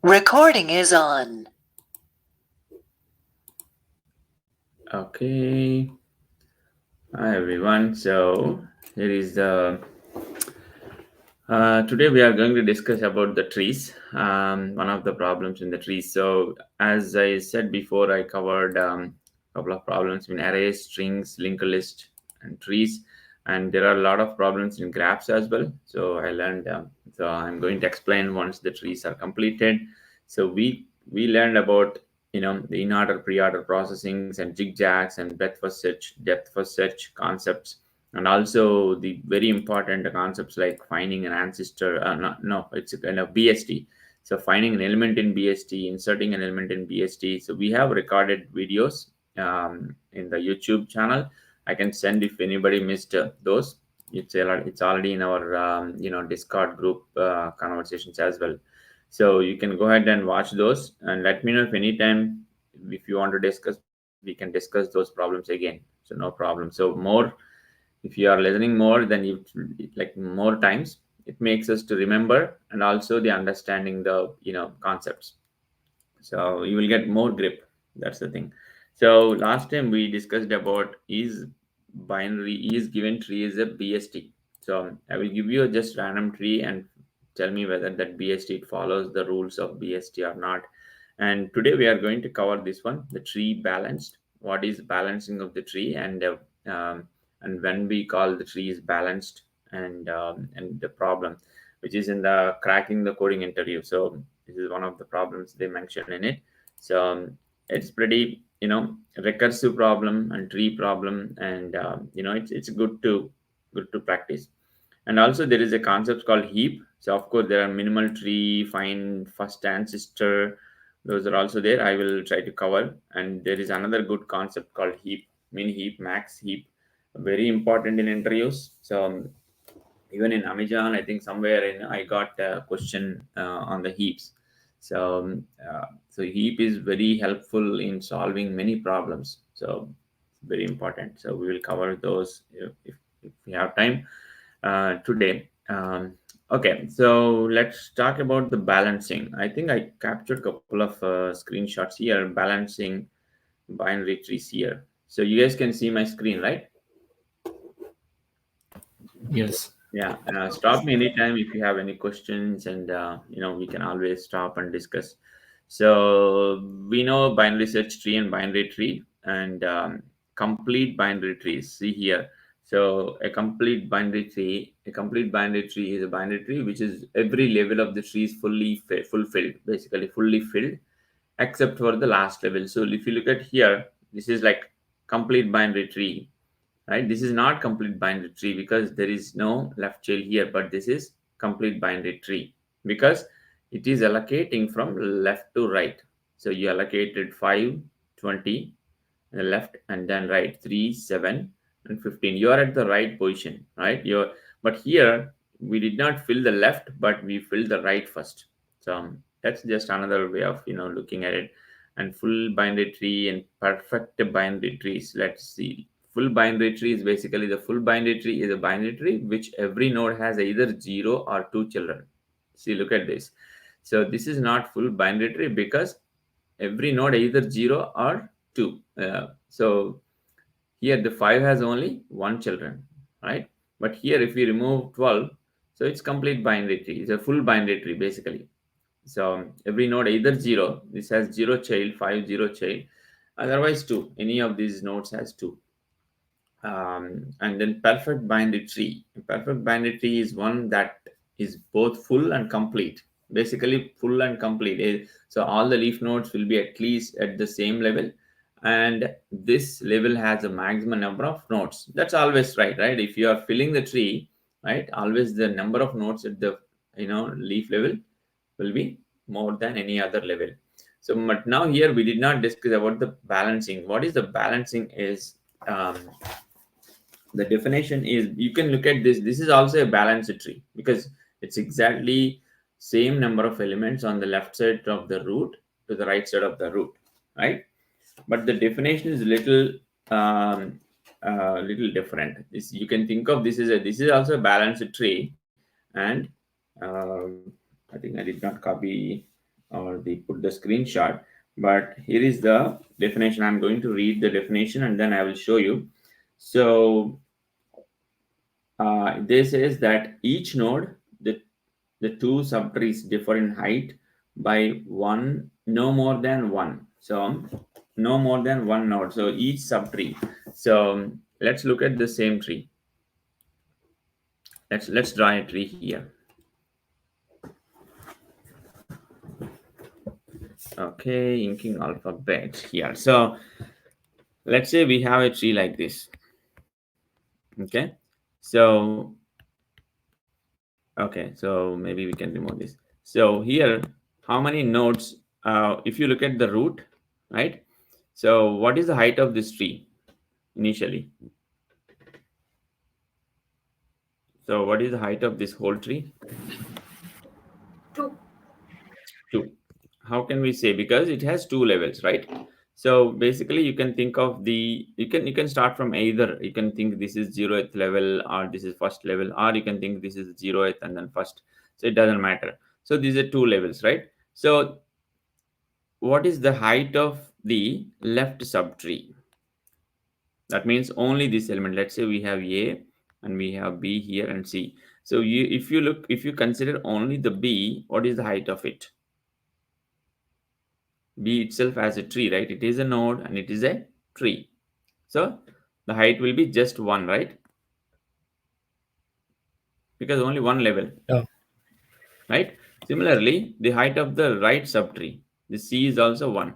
Recording is on. Okay. Hi everyone. So here is the today we are going to discuss about the trees. One of the problems in the trees. So as I said before, I covered a couple of problems in arrays, strings, linked list, and trees. And there are a lot of problems in graphs as well. So I learned. So I'm going to explain once the trees are completed. So we learned about the in order, pre-order processings and zigzags and breadth first search, depth first search concepts, and also the very important concepts like finding an ancestor. No, it's a kind of BST. So finding an element in BST, inserting an element in BST. So we have recorded videos in the YouTube channel. I can send if anybody missed those. It's already in our Discord group conversations as well. So you can go ahead and watch those and let me know if anytime if you want to discuss, we can discuss those problems again. So no problem. So more, if you are listening more, then you like more times, it makes us to remember and also the understanding the concepts. So you will get more grip. That's the thing. So last time we discussed about is given tree is a BST. So I will give you a just random tree and tell me whether that BST follows the rules of BST or not. And today we are going to cover this one, the tree balanced. What is balancing of the tree, and when we call the tree is balanced, and the problem, which is in the cracking the coding interview. So this is one of the problems they mention in it. So it's pretty recursive problem and tree problem, and it's good to practice. And also there is a concept called heap. So of course there are minimal tree, find first ancestor, those are also there. I will try to cover. And there is another good concept called heap, min heap, max heap, very important in interviews. So even in Amazon, I think somewhere in I got a question on the heaps. So heap is very helpful in solving many problems. So very important. So we will cover those if we have time today. Okay, so let's talk about the balancing. I think I captured a couple of screenshots here, balancing binary trees here. So you guys can see my screen, right? Yes. Yeah, stop me anytime if you have any questions, and we can always stop and discuss. So we know binary search tree and binary tree, and complete binary trees. See here. So a complete binary tree is a binary tree which is every level of the tree is fulfilled, basically fully filled, except for the last level. So if you look at here, this is like complete binary tree, right? This is not complete binary tree because there is no left child here, but this is complete binary tree because it is allocating from left to right. So you allocated 5, 20 the left, and then right 3, 7, and 15. You are at the right position, right? You're But here we did not fill the left, but we filled the right first. So that's just another way of looking at it. And full binary tree and perfect binary trees, let's see. Full binary tree is basically, the full binary tree is a binary tree which every node has either 0 or 2 children. See, look at this. So this is not full binary tree because every node either 0 or 2. So here the 5 has only one children, right? But here if we remove 12, so it's complete binary tree. It's a full binary tree basically. So every node either 0, this has 0 child, 5 0 child, otherwise 2. Any of these nodes has 2. And then perfect binary tree. A perfect binary tree is one that is both full and complete. Basically full and complete. So all the leaf nodes will be at least at the same level, and this level has a maximum number of nodes. That's always right? If you are filling the tree, right, always the number of nodes at the leaf level will be more than any other level. So but now here we did not discuss about the balancing. What is the balancing is, the definition is, you can look at this is also a balanced tree because it's exactly same number of elements on the left side of the root to the right side of the root, right? But the definition is little different. You can think of this is also a balanced tree. And I think I did not copy. or the put the screenshot, but here is the definition. I'm going to read the definition and then I will show you. So this is that each node, the two subtrees differ in height by one, no more than one. So no more than one node. So each subtree. So let's look at the same tree. Let's draw a tree here. Okay, inking alphabet here. So let's say we have a tree like this. Okay, so so maybe we can remove this. So here, how many nodes? If you look at the root, right? So what is the height of this tree initially? So what is the height of this whole tree? 2. 2. How can we say? Because it has two levels, right? So basically you can think of the, you can start from either. You can think this is 0th level, or this is first level, or you can think this is 0th and then first. So it doesn't matter. So these are two levels, right? So what is the height of the left subtree? That means only this element. Let's say we have A and we have B here and C. So if you consider only the B, what is the height of it? B itself as a tree, right? It is a node and it is a tree. So the height will be just 1, right? Because only one level, Yeah. right? Similarly, the height of the right subtree, the C is also 1,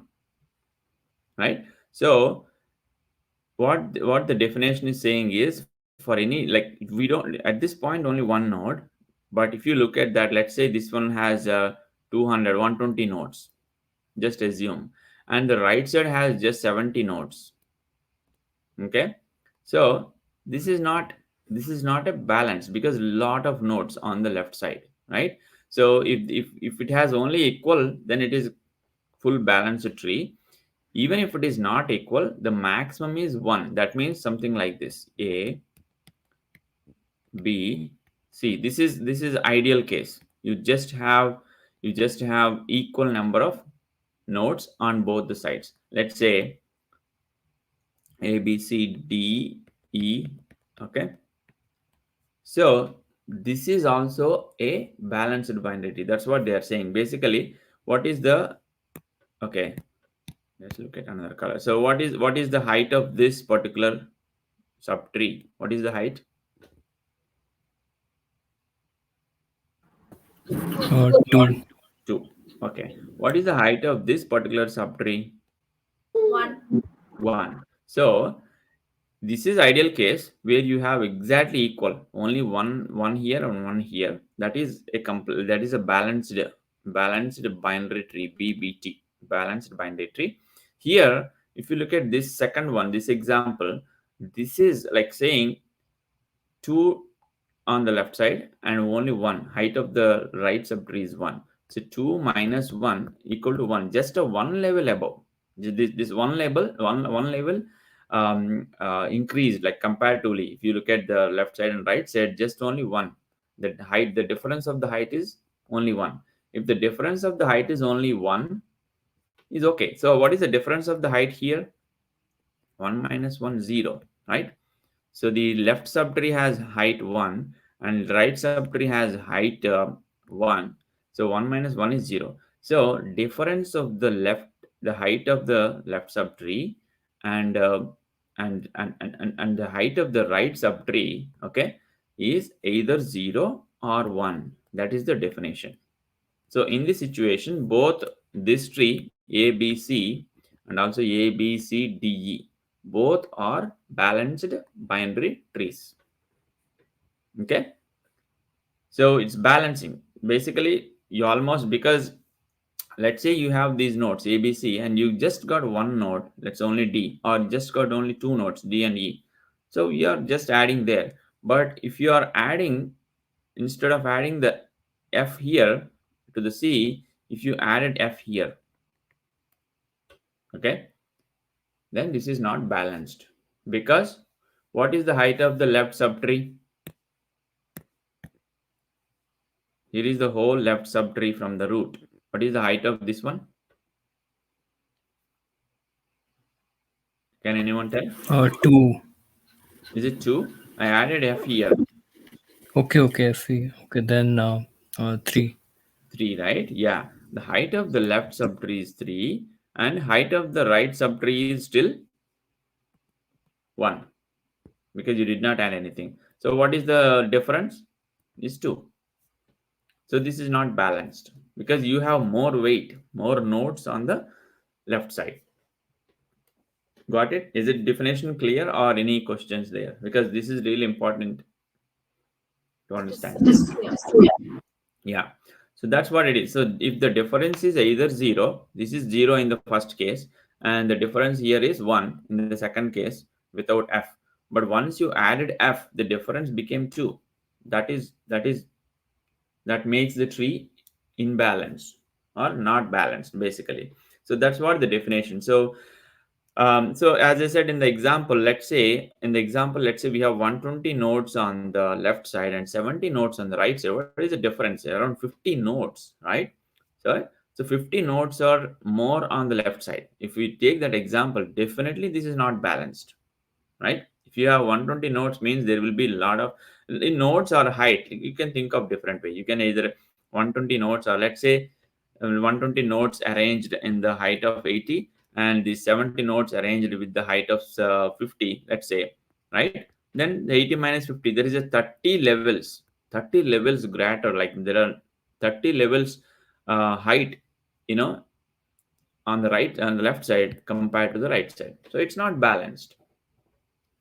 right? So what the definition is saying is, for any, like, we don't at this point only one node, but if you look at that, let's say this one has 200 120 nodes, just assume, and the right side has just 70 nodes. Okay, so this is not a balance, because lot of nodes on the left side, right? So if it has only equal, then it is full balanced tree. Even if it is not equal, the maximum is 1. That means something like this: A, B, C. This is ideal case. You just have equal number of nodes on both the sides. Let's say A, B, C, D, E. Okay, so this is also a balanced binary. That's what they are saying. Basically, what is the, okay, let's look at another color. So what is the height of this particular subtree? What is the height? 2. 2. Okay, what is the height of this particular subtree? 1. 1. So this is ideal case where you have exactly equal, only one here and one here. That is a balanced binary tree, BBT, balanced binary tree. Here, if you look at this second one, this example, this is like saying 2 on the left side and only 1. Height of the right subtree is 1. So 2 minus 1 equal to 1, just a one level above. This one level increased, like comparatively. If you look at the left side and right side, just only 1. The difference of the height is only 1. If the difference of the height is only 1, is okay. So what is the difference of the height here? 1 minus 1, 0, right? So the left subtree has height 1 and right subtree has height 1. So 1 minus 1 is 0. So difference of the height of the left subtree and the height of the right subtree, okay, is either 0 or 1. That is the definition. So in this situation, both this tree A, B, C and also A, B, C, D, E, both are balanced binary trees. Okay, so it's balancing. Basically, you almost, because let's say you have these nodes A, B, C, and you just got one node, that's only D, or just got only two nodes D and E. So you are just adding there. But if you are adding, instead of adding the F here to the C, if you added F here, okay, then this is not balanced. Because what is the height of the left subtree? Here is the whole left subtree from the root. What is the height of this one? Can anyone tell? 2. Is it 2? I added f here. Okay, I see. Okay, then 3. 3, right? Yeah. The height of the left subtree is 3, and height of the right subtree is still 1, because you did not add anything. So what is the difference? Is 2. So this is not balanced because you have more weight, more nodes on the left side. Got it? Is it definition clear or any questions there? Because this is really important to understand. It is clear. Yeah. So that's what it is. So if the difference is either 0, this is 0 in the first case, and the difference here is 1 in the second case without f. But once you added f, the difference became 2. That makes the tree imbalanced or not balanced, basically. So that's what the definition. So as I said in the example, let's say we have 120 nodes on the left side and 70 nodes on the right side. What is the difference? Around 50 nodes, right? So, so 50 nodes are more on the left side. If we take that example, definitely this is not balanced, right? If you have 120 nodes, means there will be a lot of the nodes or height. You can think of different way. You can either 120 nodes, or let's say 120 nodes arranged in the height of 80, and the 70 nodes arranged with the height of 50, let's say, right? Then the 80 minus 50, there is a 30 levels, 30 levels greater, like there are 30 levels height, you know, on the right and the left side compared to the right side. So it's not balanced,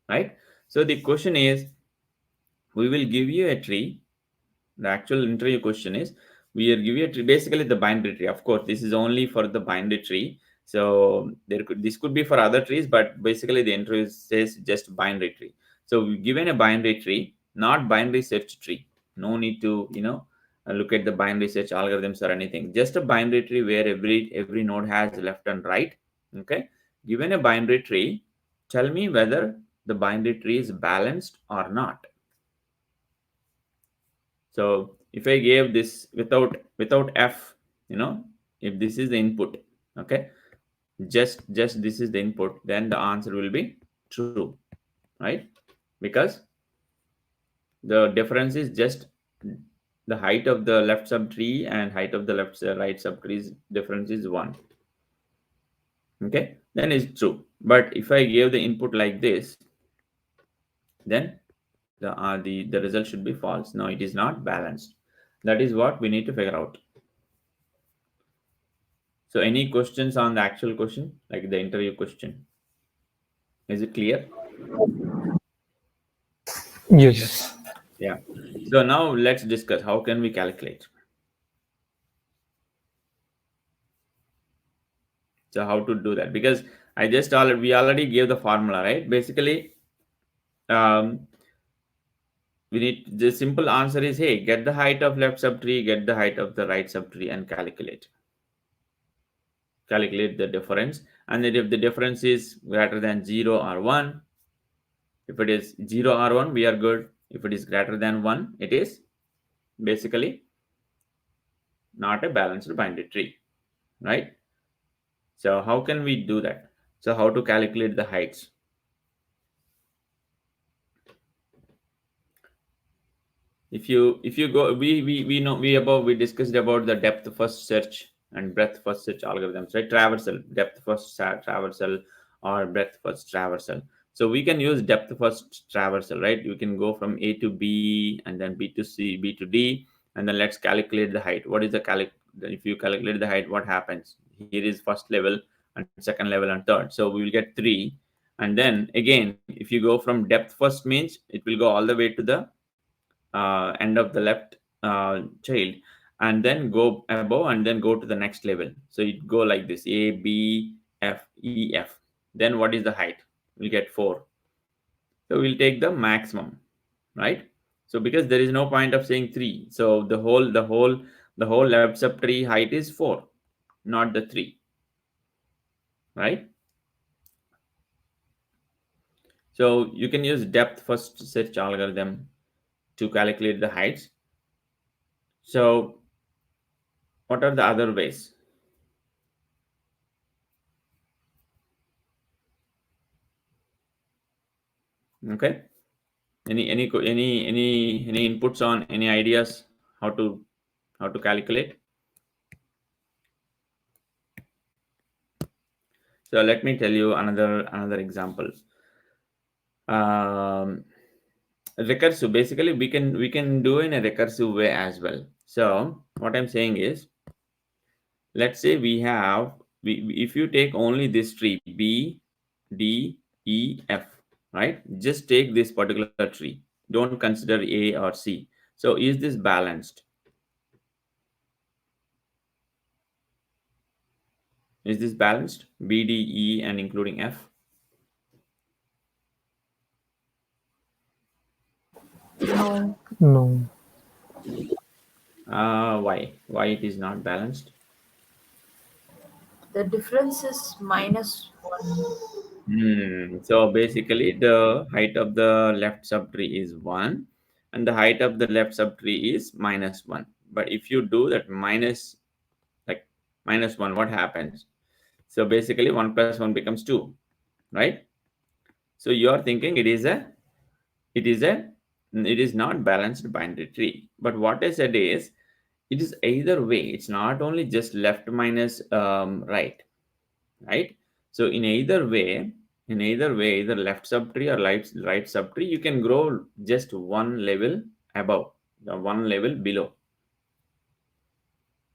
right? So the question is, we will give you a tree. The actual interview question is, we are giving a tree, basically the binary tree. Of course, this is only for the binary tree. So this could be for other trees, but basically the interview says just binary tree. So we've given a binary tree, not binary search tree. No need to look at the binary search algorithms or anything. Just a binary tree where every node has left and right. Okay, given a binary tree, tell me whether the binary tree is balanced or not. So if I gave this without f, if this is the input, okay, just this is the input, then the answer will be true, right? Because the difference is just the height of the left subtree and height of the right subtree's difference is 1. Okay, then it's true. But if I gave the input like this, then the result should be false. No, it is not balanced. That is what we need to figure out. So any questions on the actual question, like the interview question? Is it clear? Yes. Yeah. So now let's discuss how can we calculate. So how to do that? Because we already gave the formula, right? Basically, um, we need the simple answer is, hey, get the height of left subtree, get the height of the right subtree, and calculate the difference. And then if the difference is greater than 0 or 1, if it is 0 or 1, we are good. If it is greater than 1, it is basically not a balanced binary tree, right? So how can we do that? So how to calculate the heights? If you go, we know, we discussed about the depth first search and breadth first search algorithms, right? Traversal, depth first traversal, or breadth first traversal. So we can use depth first traversal, right? You can go from A to B, and then B to C, B to D, and then let's calculate the height. What is the if you calculate the height, what happens? Here is first level and second level and third. So we will get 3. And then again, if you go from depth first, means it will go all the way to the end of the left child, and then go above and then go to the next level. So it go like this: A, B, F, E, F. Then what is the height? We'll get 4. So we'll take the maximum, right? So because there is no point of saying 3, so the whole left subtree height is 4, not the 3, right? So you can use depth first search algorithm to calculate the heights. So What are the other ways? Okay. Any inputs on any ideas how to calculate? So let me tell you another example. Recursive, basically we can do in a recursive way as well. So what I'm saying is, let's say if you take only this tree B, D, E, F, right? Just take this particular tree. Don't consider A or C. So is this balanced? Is this balanced? B, D, E, and including F? No. No. Why it is not balanced? The difference is -1. So basically, the height of the left subtree is 1, and the height of the left subtree is -1. But if you do that -1, what happens? So basically, 1 plus 1 becomes 2, right? So you are thinking it is not balanced binary tree. But what I said is, it is either way. It's not only just left minus right, right? So either left subtree or right subtree, you can grow just one level above, one level below,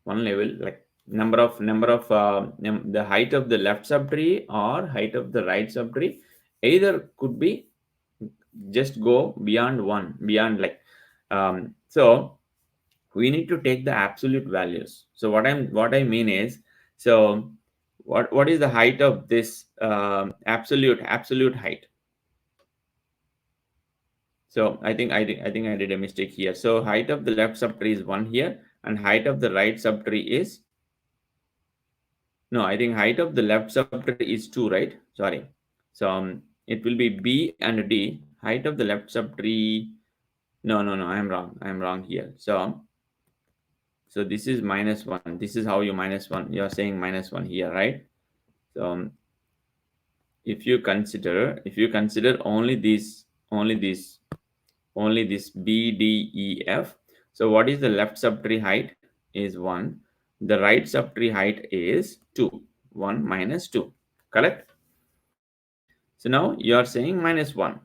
one level, like the height of the left subtree or height of the right subtree, either could be just go beyond one, beyond so we need to take the absolute values. So what I mean is, so what is the height of this absolute height? So I did a mistake here. So height of the left subtree is 1 here, and height of the right subtree is, no, I think height of the left subtree is 2, right? Sorry. So it will be B and D. Height of the left subtree, no, I'm wrong here. So this is -1. This is how you -1. You are saying -1 here, right? So if you consider only this B, D, E, F. So what is the left subtree height? Is 1. The right subtree height is 2. 1 minus 2. Correct? So now you are saying -1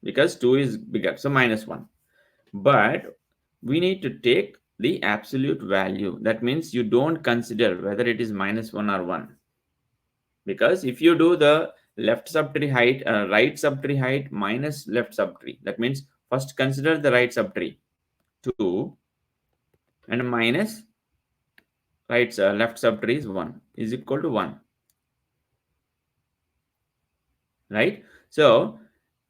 because 2 is bigger. So -1. But we need to take the absolute value. That means you don't consider whether it is -1 or 1. Because if you do the left subtree height, right subtree height minus left subtree, that means first consider the right subtree 2 and minus left subtree is 1 is equal to 1, right? So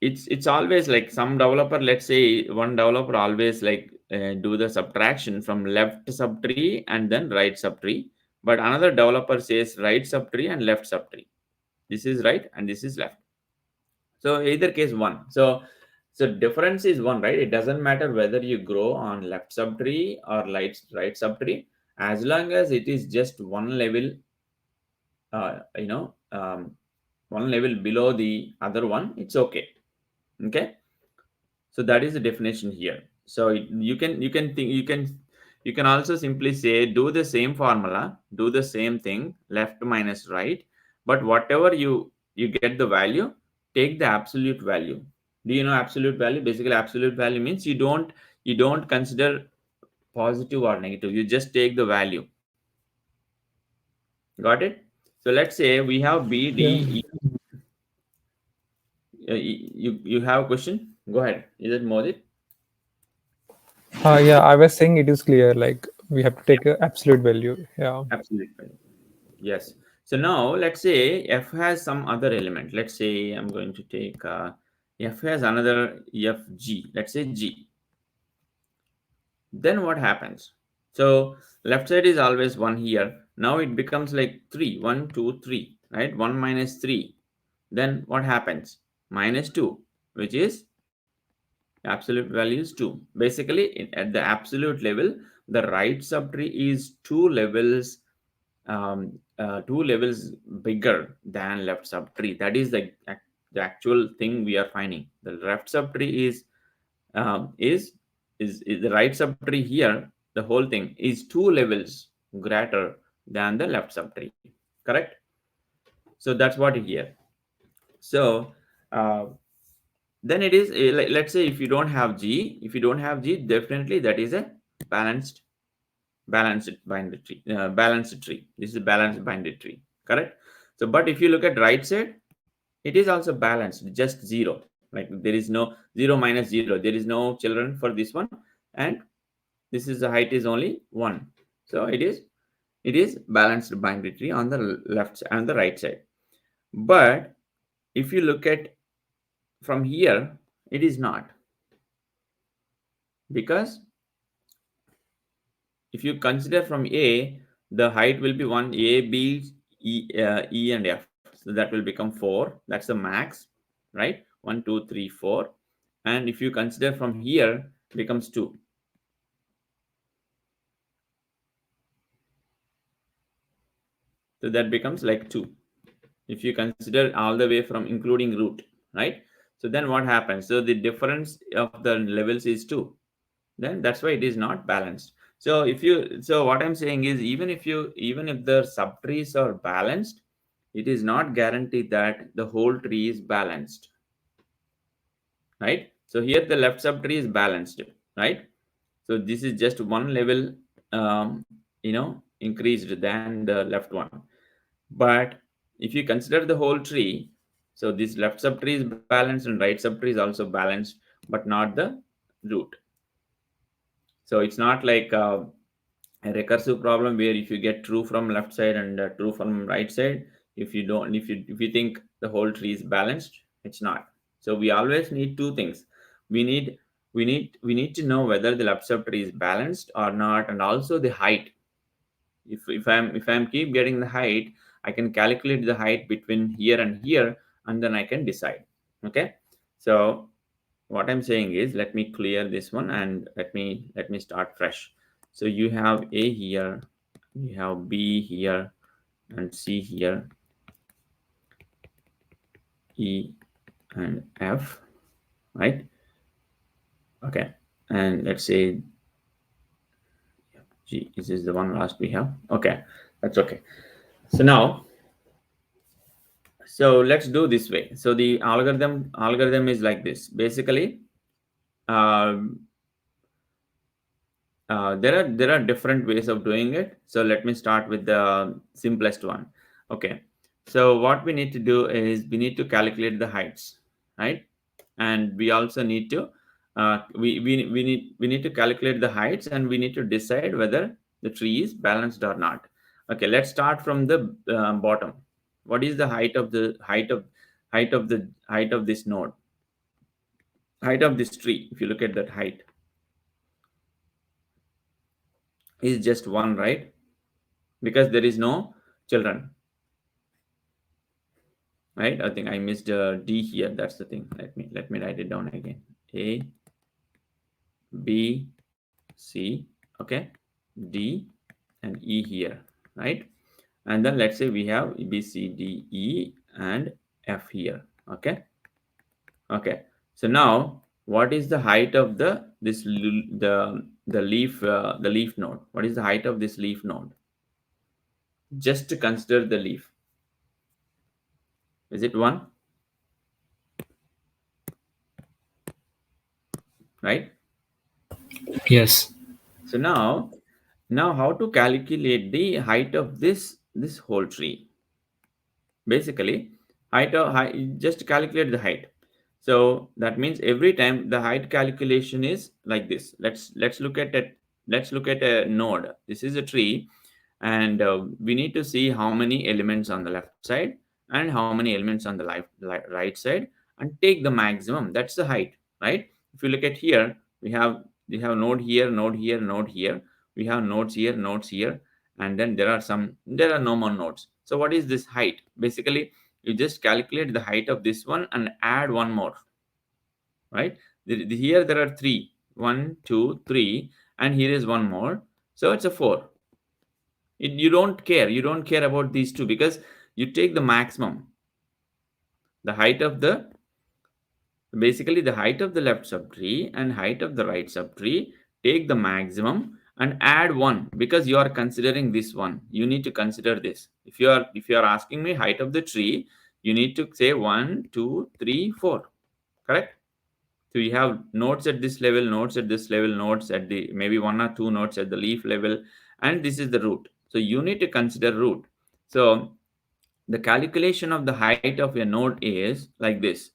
it's always like some developer, let's say one developer always do the subtraction from left subtree and then right subtree, but another developer says right subtree and left subtree. This is right and this is left. So either case 1. So difference is 1, right? It doesn't matter whether you grow on left subtree or right subtree, as long as it is just one level, uh, you know, um, one level below the other one, it's okay. Okay. So that is the definition here. So you can also simply say, do the same formula, do the same thing, left minus right, but whatever you get the value, take the absolute value. Do you know absolute value? Basically, absolute value means you don't consider positive or negative. You just take the value. Got it? So let's say we have B, D, Yeah. E. You have a question? Go ahead. Is it Modit? Yeah, I was saying it is clear. Like we have to take a absolute value. Yeah. Absolute value. Yes. So now let's say F has some other element. Let's say I'm going to take F has another FG. Let's say G. Then what happens? So left side is always 1 here. Now it becomes like 3. 1, 2, 3. Right? 1 minus 3. Then what happens? -2, which is absolute value is 2. Basically, at the absolute level, the right subtree is 2 levels bigger than left subtree. That is the actual thing we are finding. The left subtree is the right subtree here. The whole thing is 2 levels greater than the left subtree. Correct? So that's what here. So then it is let's say if you don't have G, definitely that is a balanced binary tree. Balanced tree. This is a balanced binary tree. Correct? So but if you look at right side, it is also balanced, just 0. Like there is no 0 minus 0. There is no children for this one, and this is the height is only 1. So it is balanced binary tree on the left and the right side. But if you look at from here, it is not, because if you consider from A, the height will be 1, A, B, E and F. So that will become 4. That's the max, right? 1, 2, 3, 4. And if you consider from here, becomes 2. So that becomes like 2. If you consider all the way from including root, right? So then what happens? So the difference of the levels is 2. Then that's why it is not balanced. So what I'm saying is, even if the subtrees are balanced, it is not guaranteed that the whole tree is balanced, right? So here the left subtree is balanced, right? So this is just one level increased than the left one. But if you consider the whole tree, so this left subtree is balanced and right subtree is also balanced, but not the root. So it's not like a recursive problem where if you get true from left side and true from right side, if you think the whole tree is balanced, it's not. So we always need two things. We need to know whether the left subtree is balanced or not, and also the height. If I'm keep getting the height, I can calculate the height between here and here, and then I can decide. Okay, so what I'm saying is, let me clear this one and let me start fresh. So you have A here, you have B here, and C here, E and F, right? Okay, and let's say G. This is the one last we have. Okay, that's okay. So now, so let's do this way. So the algorithm is like this. Basically, there are different ways of doing it. So let me start with the simplest one. Okay, so what we need to do is we need to calculate the heights, right? And we also need to we need to calculate the heights, and we need to decide whether the tree is balanced or not. Okay, let's start from the bottom. What is the height of this node, height of this tree? If you look at that height, is just 1, right? Because there is no children, right? I think I missed D here. That's the thing. Let me write it down again. A, B, C, okay, D, and E here, right? And then let's say we have B, C, D, E, and F here. Okay. Okay. So now, what is the height of the leaf node? What is the height of this leaf node? Just to consider the leaf. Is it 1? Right? Yes. So now how to calculate the height of this whole tree? Basically, just calculate the height. So that means every time the height calculation is like this. Let's look at it. Let's look at a node. This is a tree, and we need to see how many elements on the left side and how many elements on the right side, and take the maximum. That's the height, right? If you look at here, we have node here, node here, node here. We have nodes here, and then there are no more nodes. So what is this height? Basically, you just calculate the height of this one and add one more, right? Here there are 3, 1, 2, 3, and here is one more. So it's a 4. You don't care. You don't care about these two because you take the maximum. The height of the, basically the height of the left subtree and height of the right subtree, take the maximum and add 1 because you are considering this one. You need to consider this. If you are asking me height of the tree, you need to say 1, 2, 3, 4. Correct? So you have nodes at this level, nodes at this level, nodes at the maybe 1 or 2 nodes at the leaf level, and this is the root. So you need to consider root. So the calculation of the height of a node is like this.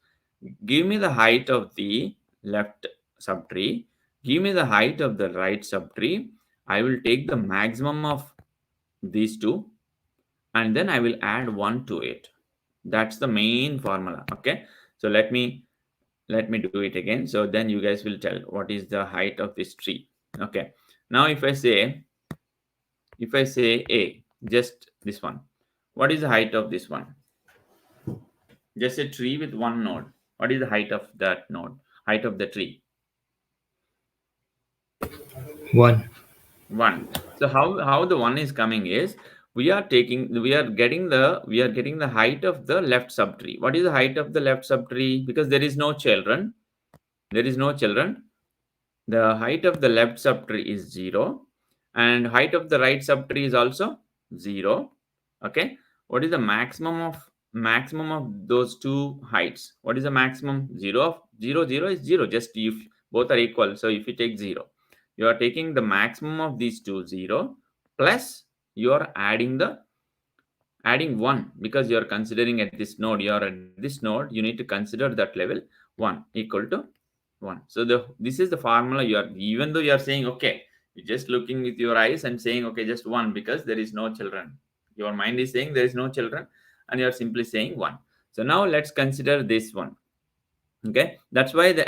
Give me the height of the left subtree. Give me the height of the right subtree. I will take the maximum of these two and then I will add 1 to it. That's the main formula. Okay. So let me do it again. So then you guys will tell what is the height of this tree. Okay. Now if I say A, just this one, what is the height of this one? Just a tree with one node. What is the height of that node? Height of the tree? 1. 1. So how the 1 is coming is we are getting the height of the left subtree. What is the height of the left subtree? Because there is no children. The height of the left subtree is 0 and height of the right subtree is also 0. Okay. What is the maximum of those two heights? What is the maximum? 0 of 0 0 is 0. Just if both are equal. So if you take 0, you are taking the maximum of these two 0 plus you are adding 1 because you are considering at this node. You are at this node. You need to consider that level 1 equal to 1. So this is the formula. Even though you are saying okay, you're just looking with your eyes and saying okay, just 1 because there is no children. Your mind is saying there is no children and you are simply saying 1. So now let's consider this one. Okay, that's why the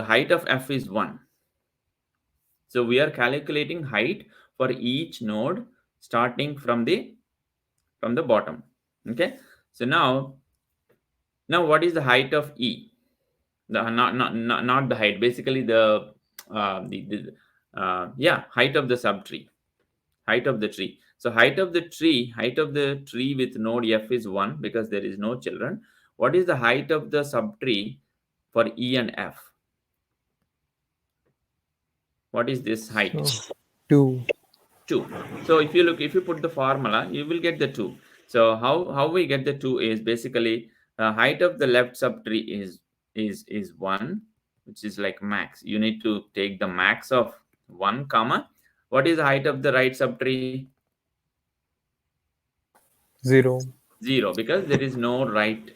height of f is 1. So we are calculating height for each node starting from the bottom. Okay, so now what is the height of E? Not the height, basically the height of the subtree, height of the tree. So height of the tree with node f is 1 because there is no children. What is the height of the subtree for E and F? What is this height? So 2. 2. So if you put the formula, you will get the 2. So how we get the 2 is basically height of the left subtree is 1, which is like max. You need to take the max of 1 comma. What is the height of the right subtree? 0. 0 because there is no right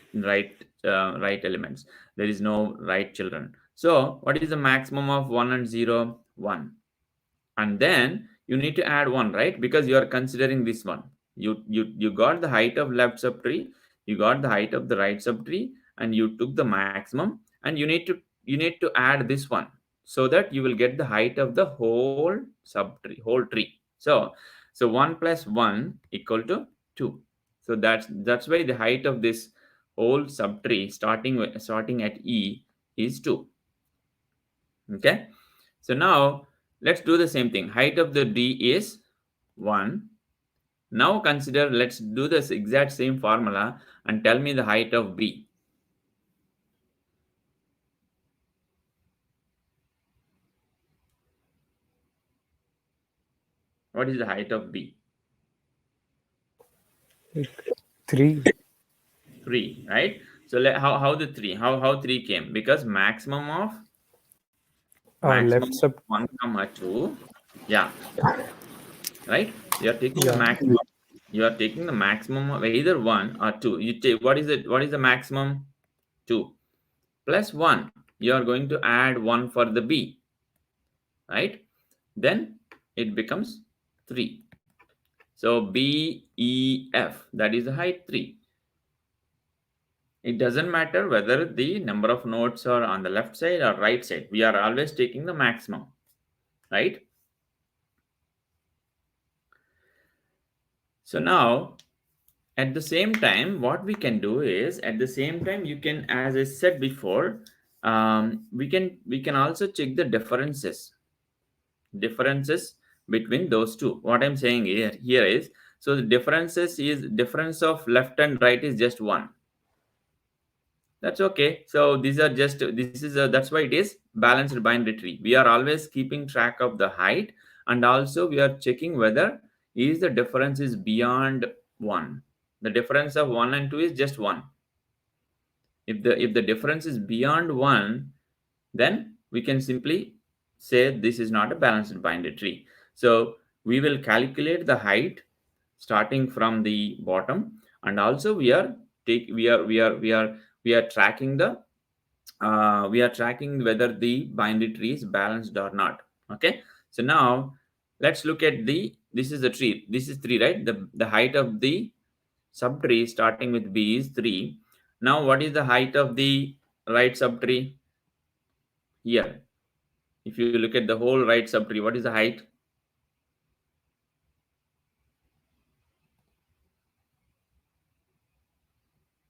elements. There is no right children. So what is the maximum of 1 and 0? 1. And then you need to add 1, right? Because you are considering this one. You got the height of left subtree, you got the height of the right subtree, and you took the maximum, and you need to add this one so that you will get the height of the whole tree. So 1 plus 1 equal to 2. So that's why the height of this whole subtree starting at E is 2. Okay. So now let's do the same thing. Height of the D is 1. Now consider, let's do this exact same formula and tell me the height of B. What is the height of B? 3. 3, right? So how the 3? How 3 came? Because maximum of Left sub. 1 comma 2. Yeah. Right? You are taking the Yeah. maximum. You are taking the maximum of either 1 or 2. You take what is the maximum? 2 plus 1. You are going to add 1 for the B, right? Then it becomes 3. So B, E, F, that is the height 3. It doesn't matter whether the number of nodes are on the left side or right side. We are always taking the maximum, right? So now at the same time, what we can do is at the same time you can, as I said before, we can also check the differences. differences between those two. What I'm saying here is, so the differences is difference of left and right is just 1. That's okay. So these are just, this is a, that's why it is balanced binary tree. We are always keeping track of the height, and also we are checking whether is the difference is beyond 1. The difference of 1 and 2 is just 1. If the difference is beyond 1, then we can simply say this is not a balanced binary tree. So we will calculate the height starting from the bottom, and also we are tracking the we are tracking whether the binary tree is balanced or not. Okay, so now let's look at the, this is the tree, this is 3, right? The height of the subtree starting with b is 3. Now what is the height of the right subtree here? If you look at the whole right subtree, what is the height?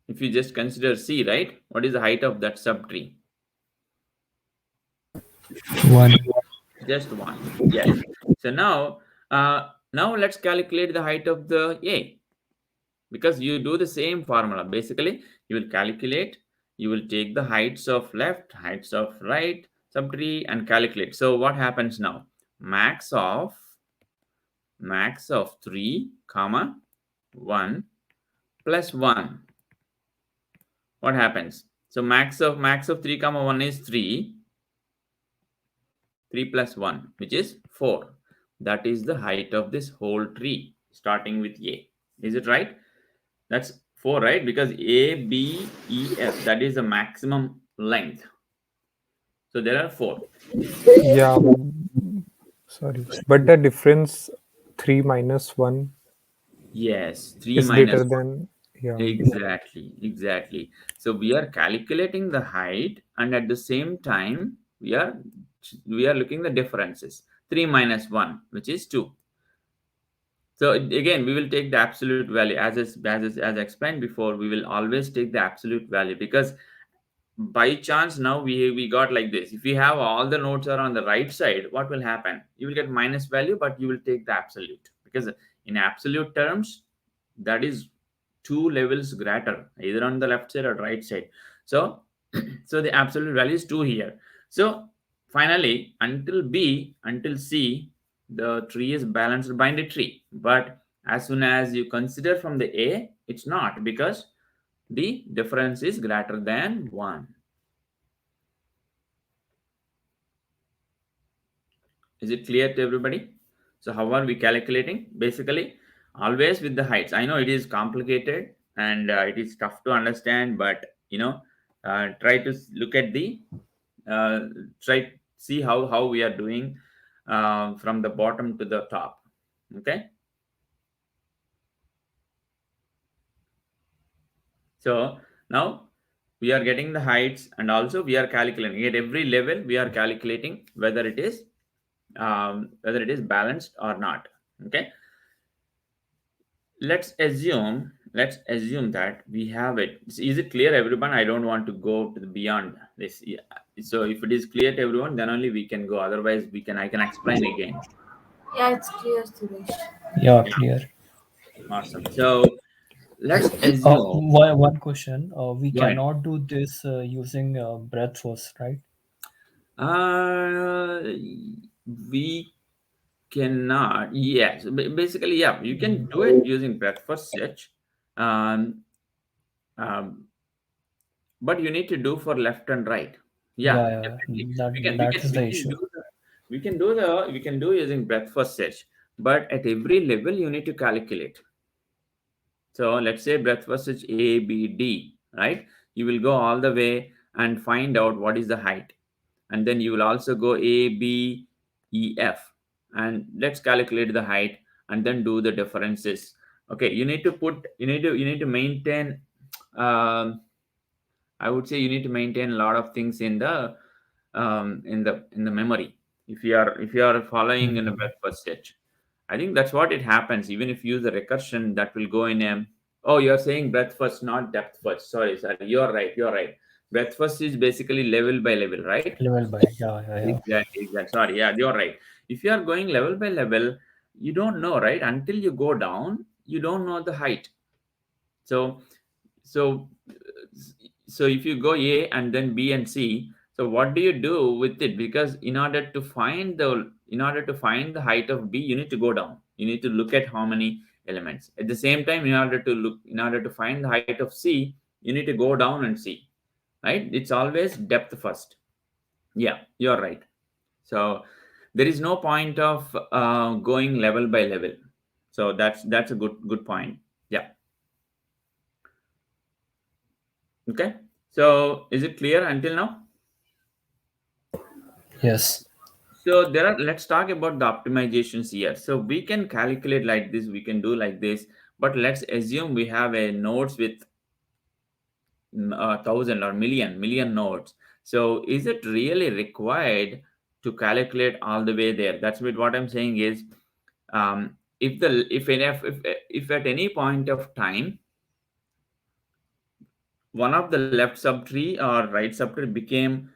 If you just consider C, right? What is the height of that subtree? 1. Just 1. Yes. So now let's calculate the height of the A, because you do the same formula. Basically, you will calculate, you will take the heights of left, heights of right subtree and calculate. So what happens now? Max of 3 comma 1 plus 1. What happens? So max of 3 comma 1 is 3. 3 plus 1, which is 4. That is the height of this whole tree starting with A. Is it right? That's 4, right? Because A, B, E, F, that is the maximum length. So there are 4. Yeah. Sorry. But the difference 3 minus 1 Yes, 3 is minus greater 1. than, yeah. Exactly. So we are calculating the height, and at the same time we are looking the differences. 3 minus 1, which is 2. So again, we will take the absolute value as explained before. We will always take the absolute value, because by chance now we got like this. If you have all the nodes are on the right side, what will happen? You will get minus value, but you will take the absolute, because in absolute terms, that is 2 levels greater, either on the left side or right side. So so the absolute value is 2 here. So finally, until C, the tree is balanced binary tree. But as soon as you consider from the A, it's not, because the difference is greater than 1. Is it clear to everybody? So how are we calculating? Basically, always with the heights. I know it is complicated and it is tough to understand, but try to look at the see how we are doing from the bottom to the top. Okay. So now we are getting the heights, and also we are calculating at every level. We are calculating whether it is balanced or not. Okay. Let's assume that we have it. Is it clear, everyone? I don't want to go to the beyond this. Yeah. So if it is clear to everyone, then only we can go. Otherwise, I can explain again. Yeah, it's clear, Suresh. Yeah, clear. Awesome. So let's assume. One question. We Go ahead. cannot do this using breadth first, right? We cannot. Yes, basically, yeah, you can do it using breadth first search, um, um, but you need to do for left and right. Yeah, Yeah. definitely. That is the issue. We can do using breadth first search, but at every level you need to calculate. So let's say breadth first search A, B, D, right? You will go all the way and find out what is the height, and then you will also go A, B, E, F, and let's calculate the height and then do the differences. Okay, you need to maintain. I would say you need to maintain a lot of things in the memory. If you are following in a breadth first search, I think that's what it happens. Even if you use the recursion, that will go in a. Oh, you're saying breadth first, not depth first. Sorry. You're right. Breadth first is basically level by level, right? Level by, yeah. Exactly. Sorry. Yeah, you're right. if you are going level by level, you don't know, right? Until you go down, you don't know the height. So so so if you go A and then B and C, so what do you do with it? Because in order to find the height of B, you need to go down. You need to look at how many elements. At the same time, in order to find the height of C, you need to go down and see, right? It's always depth first. Yeah, you're right. So there is no point of going level by level. So that's a good point. Yeah. Okay. So is it clear until now? Yes. So let's talk about the optimizations here. So we can calculate like this, we can do like this, but let's assume we have a nodes with 1,000 or million nodes. So is it really required to calculate all the way there? That's what I'm saying is, if at any point of time one of the left subtree or right subtree became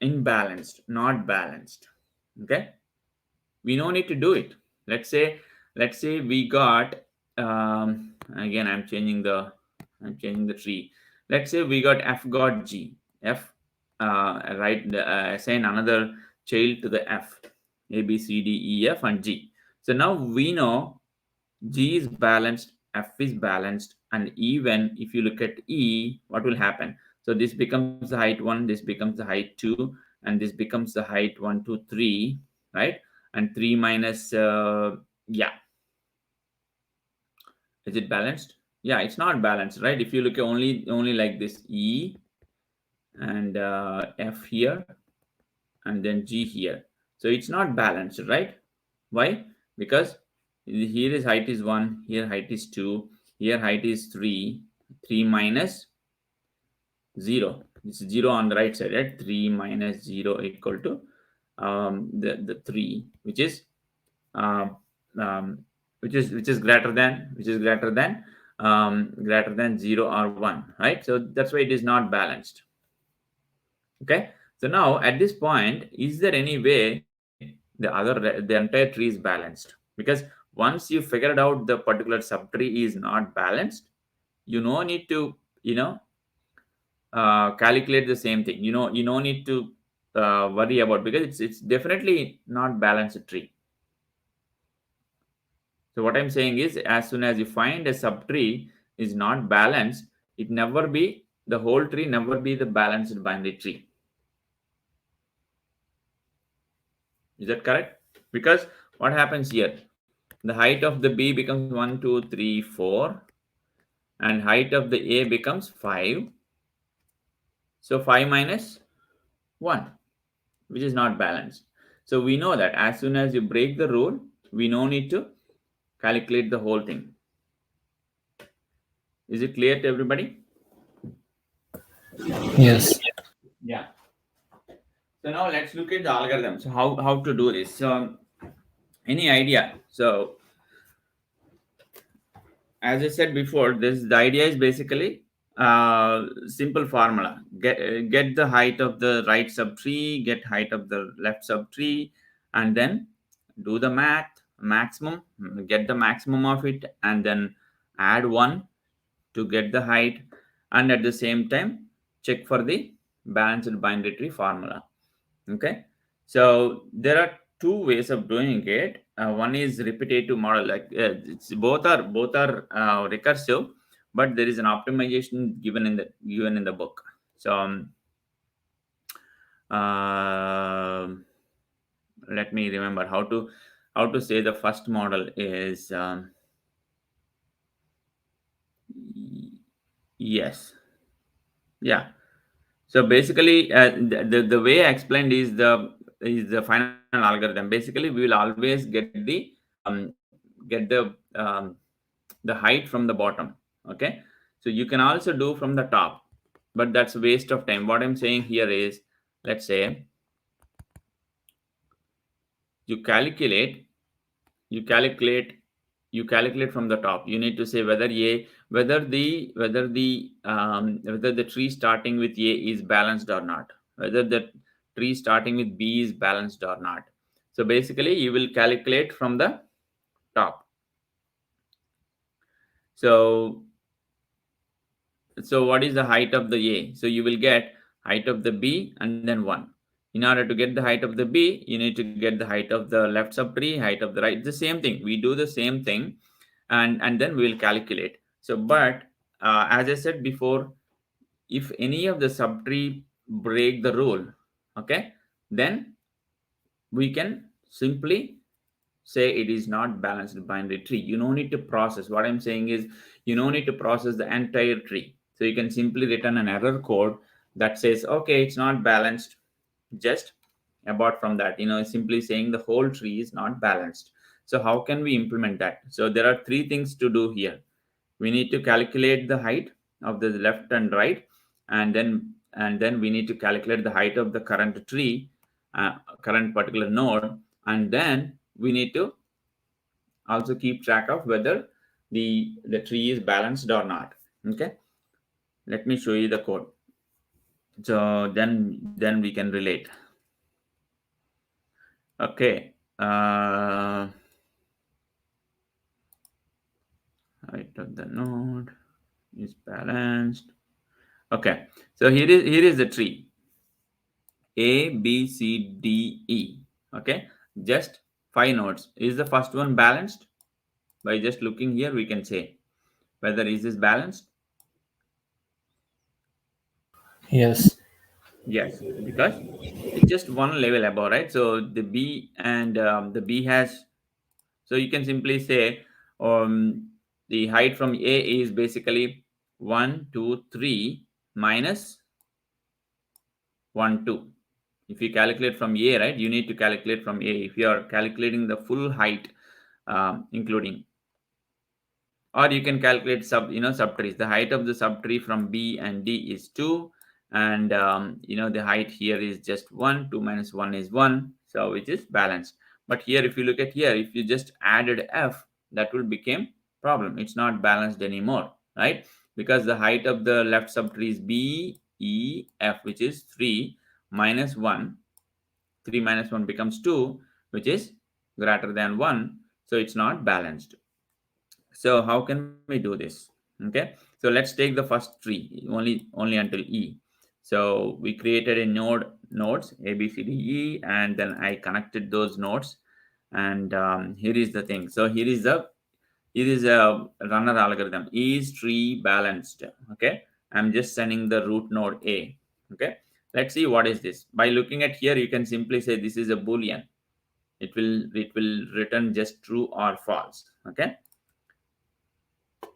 imbalanced, not balanced, okay, we no need to do it. Let's say we got, again I'm changing the tree. Let's say we got F got G. F, right, assign another child to the F, A B C D E F and G. So now we know G is balanced, F is balanced, and even if you look at E, what will happen? So this becomes the height 1, this becomes the height 2, and this becomes the height 1, 2, 3, right? And 3 minus, yeah, is it balanced? Yeah, it's not balanced, right? If you look at only like this, E and F here, and then G here. So it's not balanced, right? Why? Because here is height is 1, here height is 2, here height is 3. 3 minus 0. It's 0 on the right side, right? 3 minus 0 equal to the 3, which is um, um, which is greater than 0 or 1, right? So that's why it is not balanced. Okay, so now at this point, is there any way the entire tree is balanced? Because once you figured out the particular subtree is not balanced, you no need to, calculate the same thing. You no need to worry about, because it's definitely not balanced tree. So what I'm saying is, as soon as you find a subtree is not balanced, the whole tree never be the balanced binary tree. Is that correct? Because what happens here? The height of the B becomes 1, 2, 3, 4, and height of the A becomes 5. So 5 minus 1, which is not balanced. So we know that as soon as you break the rule, we no need to calculate the whole thing. Is it clear to everybody? Yes. Yeah. So now let's look at the algorithm. So how to do this? So any idea? So as I said before, the idea is basically simple formula. Get the height of the right subtree, get height of the left subtree, and then do the maximum, get the maximum of it, and then add 1 to get the height, and at the same time check for the balanced binary tree formula. Okay, so there are two ways of doing it. One is repetitive model, like both are recursive, but there is an optimization given in the book. So let me remember how to say the first model is, yes, yeah. So basically, the way I explained is the final algorithm. Basically, we will always get the height from the bottom. Okay, so you can also do from the top, but that's a waste of time. What I'm saying here is, let's say you calculate you calculate you calculate from the top. You need to say whether the tree starting with A is balanced or not, whether the tree starting with B is balanced or not. So basically you will calculate from the top. So what is the height of the A? So you will get height of the B and then 1. In order to get the height of the B, you need to get the height of the left subtree, height of the right. The same thing. We do the same thing, and then we will calculate. So, but as I said before, if any of the subtree break the rule, okay, then we can simply say it is not balanced binary tree. You don't need to process. What I'm saying is you don't need to process the entire tree. So you can simply return an error code that says, okay, it's not balanced. Just apart from that, simply saying the whole tree is not balanced. So how can we implement that? So there are three things to do here. We need to calculate the height of the left and right, and then we need to calculate the height of the current tree, current particular node, and then we need to also keep track of whether the tree is balanced or not. Okay, let me show you the code. So then we can relate. Okay, height of the node is balanced. Okay, so here is the tree. A, B, C, D, E. Okay, just 5 nodes. Is the first one balanced? By just looking here, we can say whether is this balanced. Yes. Yes, because it's just one level above, right? So the B and the B has. So you can simply say the height from A is basically 1, 2, 3 minus 1, 2. If you calculate from A, right, you need to calculate from A. If you are calculating the full height, including, or you can calculate subtrees. The height of the subtree from B and D is 2, and the height here is just 1. 2 minus 1 is 1, so which is balanced. But here, if you look at here, if you just added F, that will become problem. It's not balanced anymore, right? Because the height of the left subtree is B, E, F, which is 3 minus 1. 3 minus 1 becomes 2, which is greater than 1, so it's not balanced. So how can we do this? Okay, so let's take the first tree only until E. So we created a nodes A, B, C, D, E, and then I connected those nodes, and here is the thing. So here is a runner algorithm. Is tree balanced? Okay, I'm just sending the root node A. Okay, let's see what is this. By looking at here, you can simply say this is a boolean. It will return just true or false. Okay,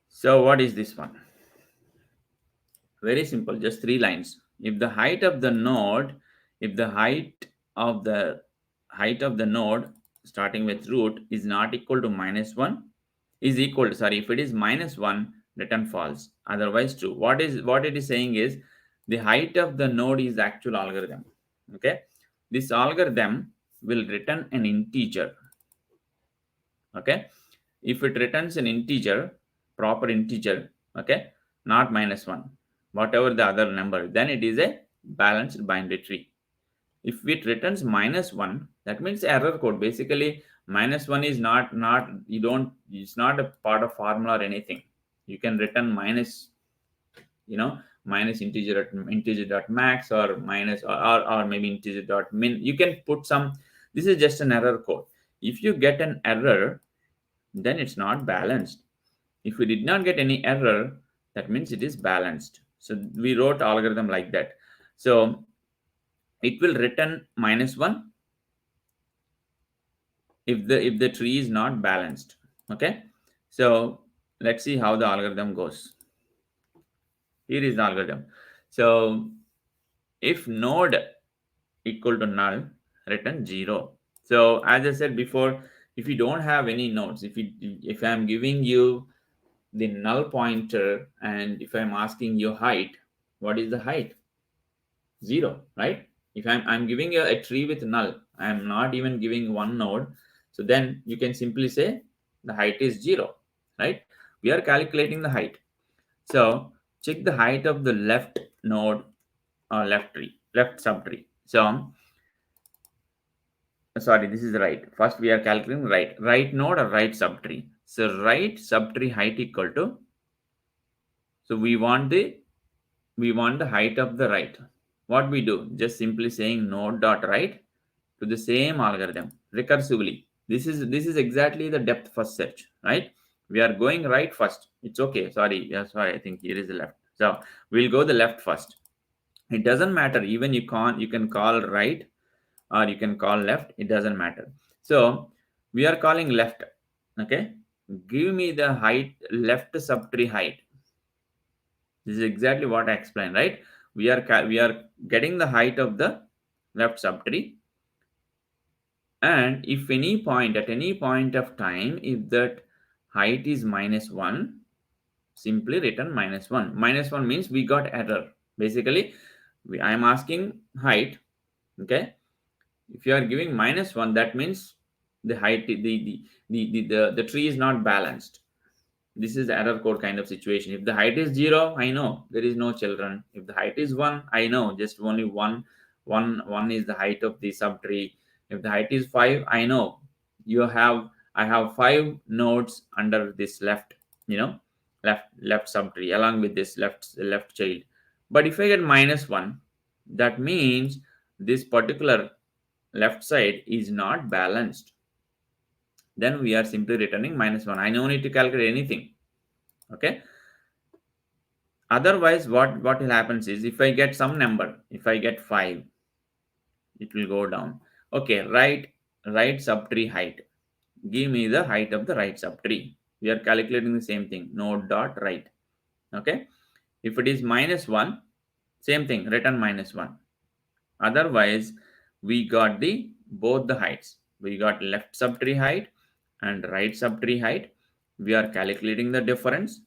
so what is this one? Very simple, just 3 lines. If the height of the node, if the height of the node starting with root is not equal to -1, is equal to, sorry, if it is -1, return false, otherwise true. What it is saying is the height of the node is the actual algorithm. Okay, this algorithm will return an integer. Okay, if it returns an integer, proper integer, okay, not -1, whatever the other number, then it is a balanced binary tree. If it returns -1, that means error code. Basically, -1 is not you don't, it's not a part of formula or anything. You can return minus, minus integer dot max, or minus, or maybe integer dot min. You can put some. This is just an error code. If you get an error, then it's not balanced. If we did not get any error, that means it is balanced. So we wrote algorithm like that. So it will return -1 if the tree is not balanced. Okay, so let's see how the algorithm goes. Here is the algorithm. So if node equal to null, return 0. So as I said before, if you don't have any nodes, if I'm giving you the null pointer, and if I'm asking you height, what is the height? 0, right? If I'm giving you a tree with null, I'm not even giving one node, so then you can simply say the height is 0, right? We are calculating the height. So check the height of the left node or left subtree. So sorry, this is right. First we are calculating right node or right subtree. So right subtree height equal to, so we want the height of the right. What we do? Just simply saying node dot right to the same algorithm recursively. This is exactly the depth first search, right? We are going right first. It's okay. Sorry, yeah, sorry. I think here is the left. So we'll go the left first. It doesn't matter. Even you can call right or you can call left. It doesn't matter. So we are calling left. Okay. Give me the height, left subtree height. This is exactly what I explained, right? We are getting the height of the left subtree, and if at any point of time, if that height is -1, simply return -1. -1 means we got error. Basically, I am asking height. Okay, if you are giving -1, that means the height, the tree is not balanced. This is the error code kind of situation. If the height is 0, I know there is no children. If the height is 1, I know just only one is the height of the subtree. If the height is 5, I know I have 5 nodes under this left, left subtree along with this left child. But if I get -1, that means this particular left side is not balanced. Then we are simply returning -1. I no need to calculate anything. Okay. Otherwise, what will happens is, if I get some number, if I get 5, it will go down. Okay, right subtree height. Give me the height of the right subtree. We are calculating the same thing. Node dot right. Okay. If it is -1, same thing. Return -1. Otherwise, we got both the heights. We got left subtree height and right subtree height. We are calculating the difference,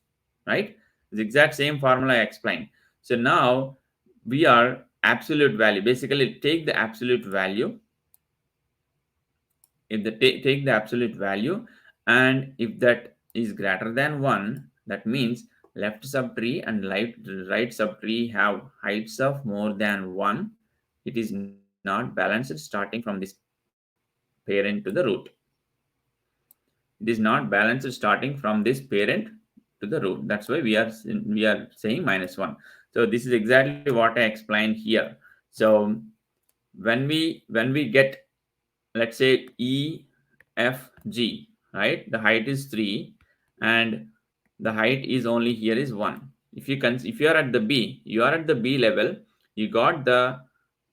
right? The exact same formula I explained. So now we are absolute value. Basically, take the absolute value. If the take the absolute value, and if that is greater than 1, that means left subtree and right subtree have heights of more than 1. It is not balanced starting from this parent to the root. It is not balanced starting from this parent to the root. That's why we are saying -1. So this is exactly what I explained here. So when we get, let's say, E, F, G, right? The height is 3, and the height is only here is 1. If you are at the B, you are at the B level, you got the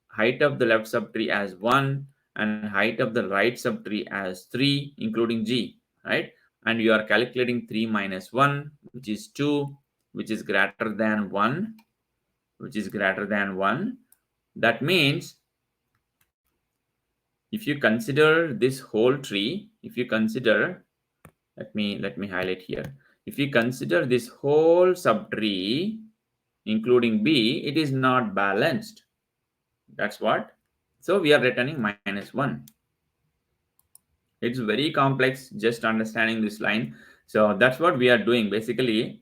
height of the left subtree as 1 and height of the right subtree as 3, including G, right? And you are calculating 3 minus 1, which is 2, which is greater than 1, which is greater than 1. That means if you consider this whole tree, if you consider, let me highlight here. If you consider this whole subtree, including B, it is not balanced. That's what. So we are returning -1. It's very complex just understanding this line. So that's what we are doing. Basically,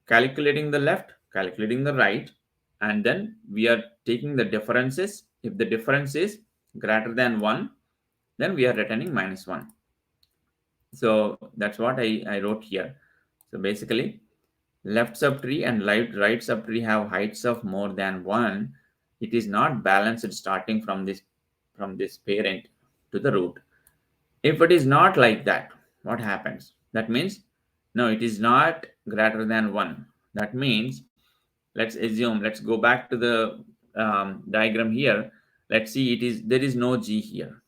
calculating the left, calculating the right, and then we are taking the differences. If the difference is greater than 1, then we are returning -1. So that's what I wrote here. So basically, left subtree and right subtree have heights of more than 1. It is not balanced starting from this parent to the root. If it is not like that, what happens? That means, no, it is not greater than 1. That means, let's go back to the diagram here. Let's see, there is no G here.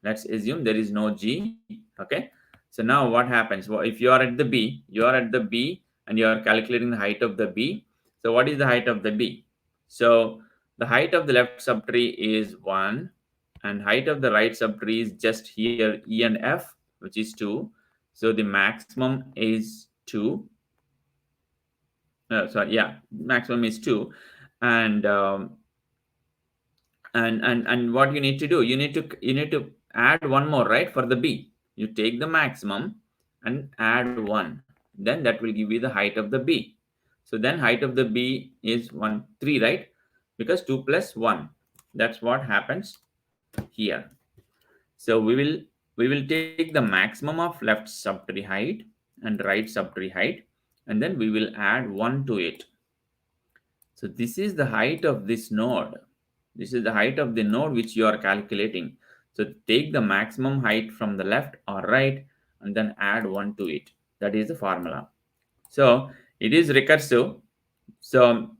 Let's assume there is no G. Okay. So now what happens? Well, if you are at the B, and you are calculating the height of the B. So what is the height of the B? So the height of the left subtree is 1, and height of the right subtree is just here E and F, which is 2. So the maximum is 2. Maximum is 2. And and what you need to do, you need to add one more, right? For the B, you take the maximum and add 1, then that will give you the height of the B. So then height of the B is 3, right? Because 2 plus 1, that's what happens here. So we will take the maximum of left subtree height and right subtree height, and then we will add 1 to it. So this is the height of this node. This is the height of the node which you are calculating. So take the maximum height from the left or right and then add 1 to it. That is the formula. So it is recursive. So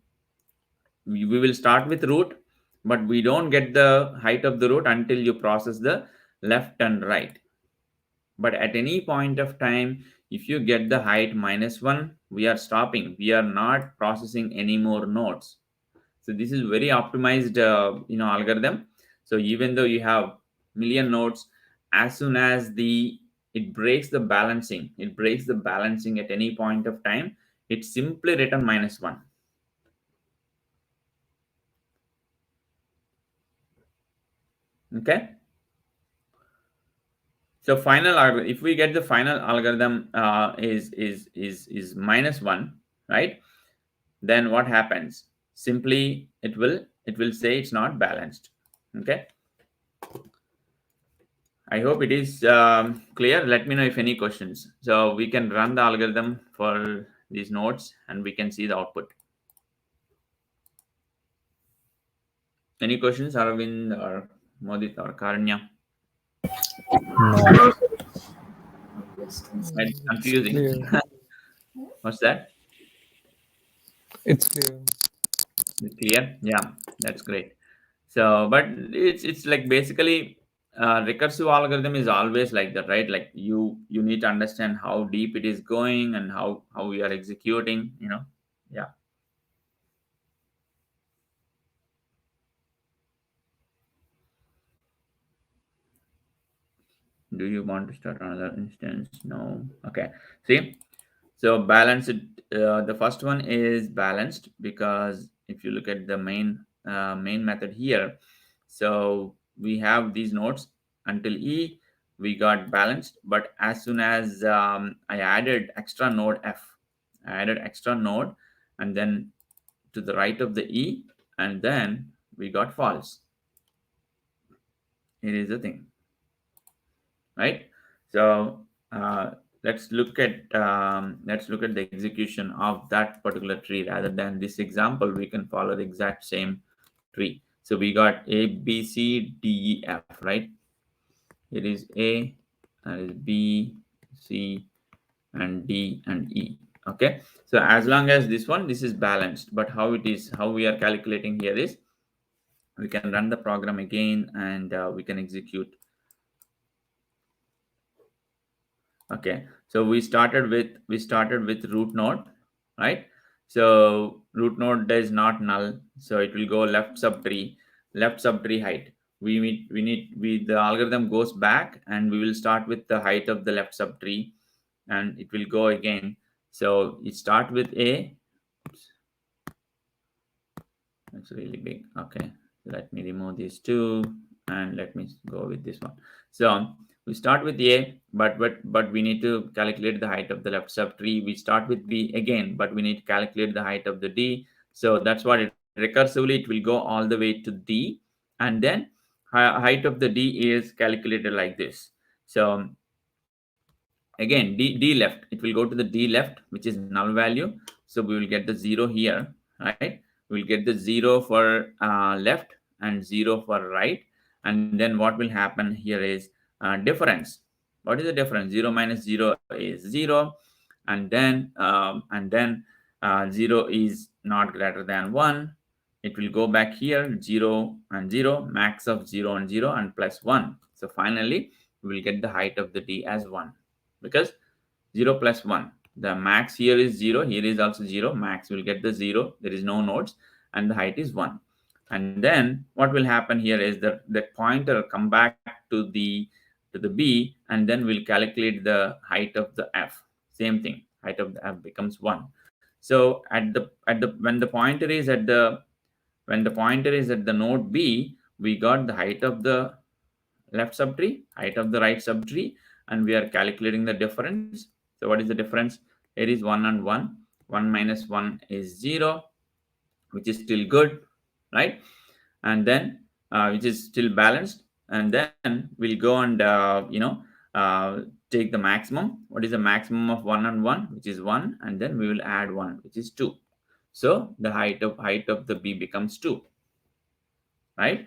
we will start with root, but we don't get the height of the root until you process the left and right. But at any point of time, if you get the height -1, we are stopping. We are not processing any more nodes. So this is very optimized, algorithm. So even though you have million nodes, as soon as it breaks the balancing, at any point of time, it's simply written -1. Okay. So if we get the final algorithm is -1, right? Then what happens? Simply it will say it's not balanced. Okay. I hope it is clear. Let me know if any questions. So we can run the algorithm for these nodes and we can see the output. Any questions, Aravind or Modit or Karanya? No. It's It's confusing. clear. What's that? It's clear. It's clear? Yeah, that's great. So, but it's like basically recursive algorithm is always like that, right? Like you need to understand how deep it is going and how we are executing. Yeah. Do you want to start another instance? No. Okay. See, so balanced. The first one is balanced because if you look at the main method here, so we have these nodes until E, we got balanced. But as soon as I added extra node F, I added extra node, and then to the right of the E, and then we got false. Here is the thing, right? So let's look at the execution of that particular tree. Rather than this example, we can follow the exact same tree. So we got A, B, C, D, E, F, right? It is A, and is B, C, and D and E. Okay. So as long as this is balanced, but how we are calculating here is we can run the program again and we can execute. Okay, so we started with root node, right? So root node is not null, so it will go left subtree height. The algorithm goes back and we will start with the height of the left subtree, and it will go again. So it start with A. Oops, that's really big. Okay, so let me remove these two and let me go with this one. So we start with A, but we need to calculate the height of the left subtree. We start with B again, but we need to calculate the height of the D. So that's what recursively it will go all the way to D, and then height of the D is calculated like this. So again, D left, it will go to the D left, which is null value. So we will get the 0 here, right? We'll get the 0 for left and 0 for right. And then what will happen here is difference. What is the difference? 0 minus 0 is 0. And then 0 is not greater than 1. It will go back here, 0 and 0, max of 0 and 0, and plus 1. So finally, we will get the height of the D as 1. Because 0 plus 1, the max here is 0, here is also 0, max will get the 0, there is no nodes, and the height is 1. And then what will happen here is that the pointer come back to the B, and then we'll calculate the height of the F. Same thing, height of the F becomes 1. So when the pointer is at the node B, we got the height of the left subtree, height of the right subtree, and we are calculating the difference. So what is the difference? Here is 1 and 1. 1 minus 1 is 0, which is still good, right? And then which is still balanced. and then we'll go and take the maximum. What is the maximum of 1 and 1? Which is 1, and then we will add 1, which is 2. So the height of the b becomes 2, right?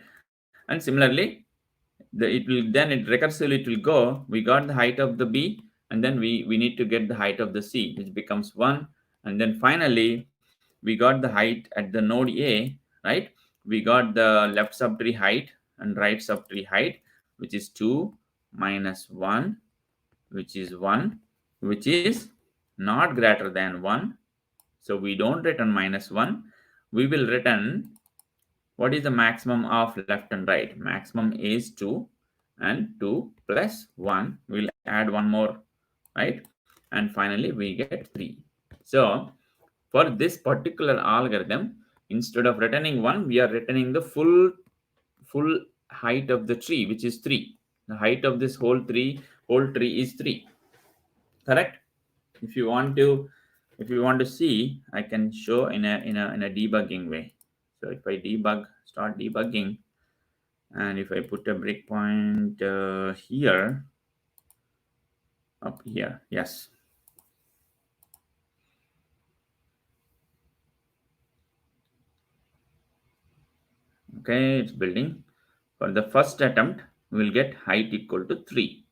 And similarly, it recursively it will go. We got the height of the b, and then we need to get the height of the c, which becomes 1, and then finally we got the height at the node a, right? We got the left subtree height and right subtree height, which is 2 minus 1, which is 1, which is not greater than 1. So we don't return minus 1. We will return what is the maximum of left and right. Maximum is 2, and 2 plus 1. We'll add one more, right? And finally we get 3. So for this particular algorithm, instead of returning 1, we are returning the full height of the tree, which is 3. The height of this whole tree is 3. Correct? If you want to see, I can show in a debugging way. So if I start debugging, and if I put a breakpoint here, up here, yes. Okay, it's building. For the first attempt, we will get height equal to 3.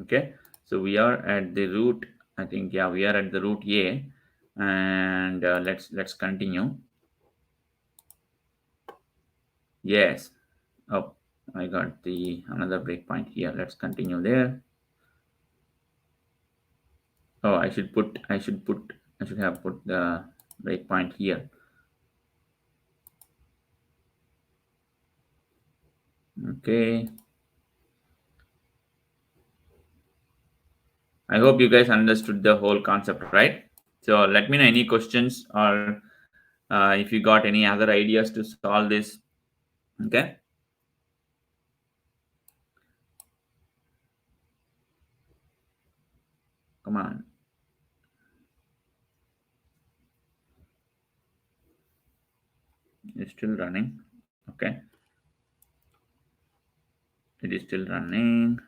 Okay, so we are at the root. I think, yeah, we are at the root a, and let's continue. Yes. Oh, I got the another breakpoint here. Let's continue there. Oh, I should have put the breakpoint here. Okay. I hope you guys understood the whole concept, right? So let me know any questions, or if you got any other ideas to solve this. Okay. Come on. It's still running. Okay. It is still running.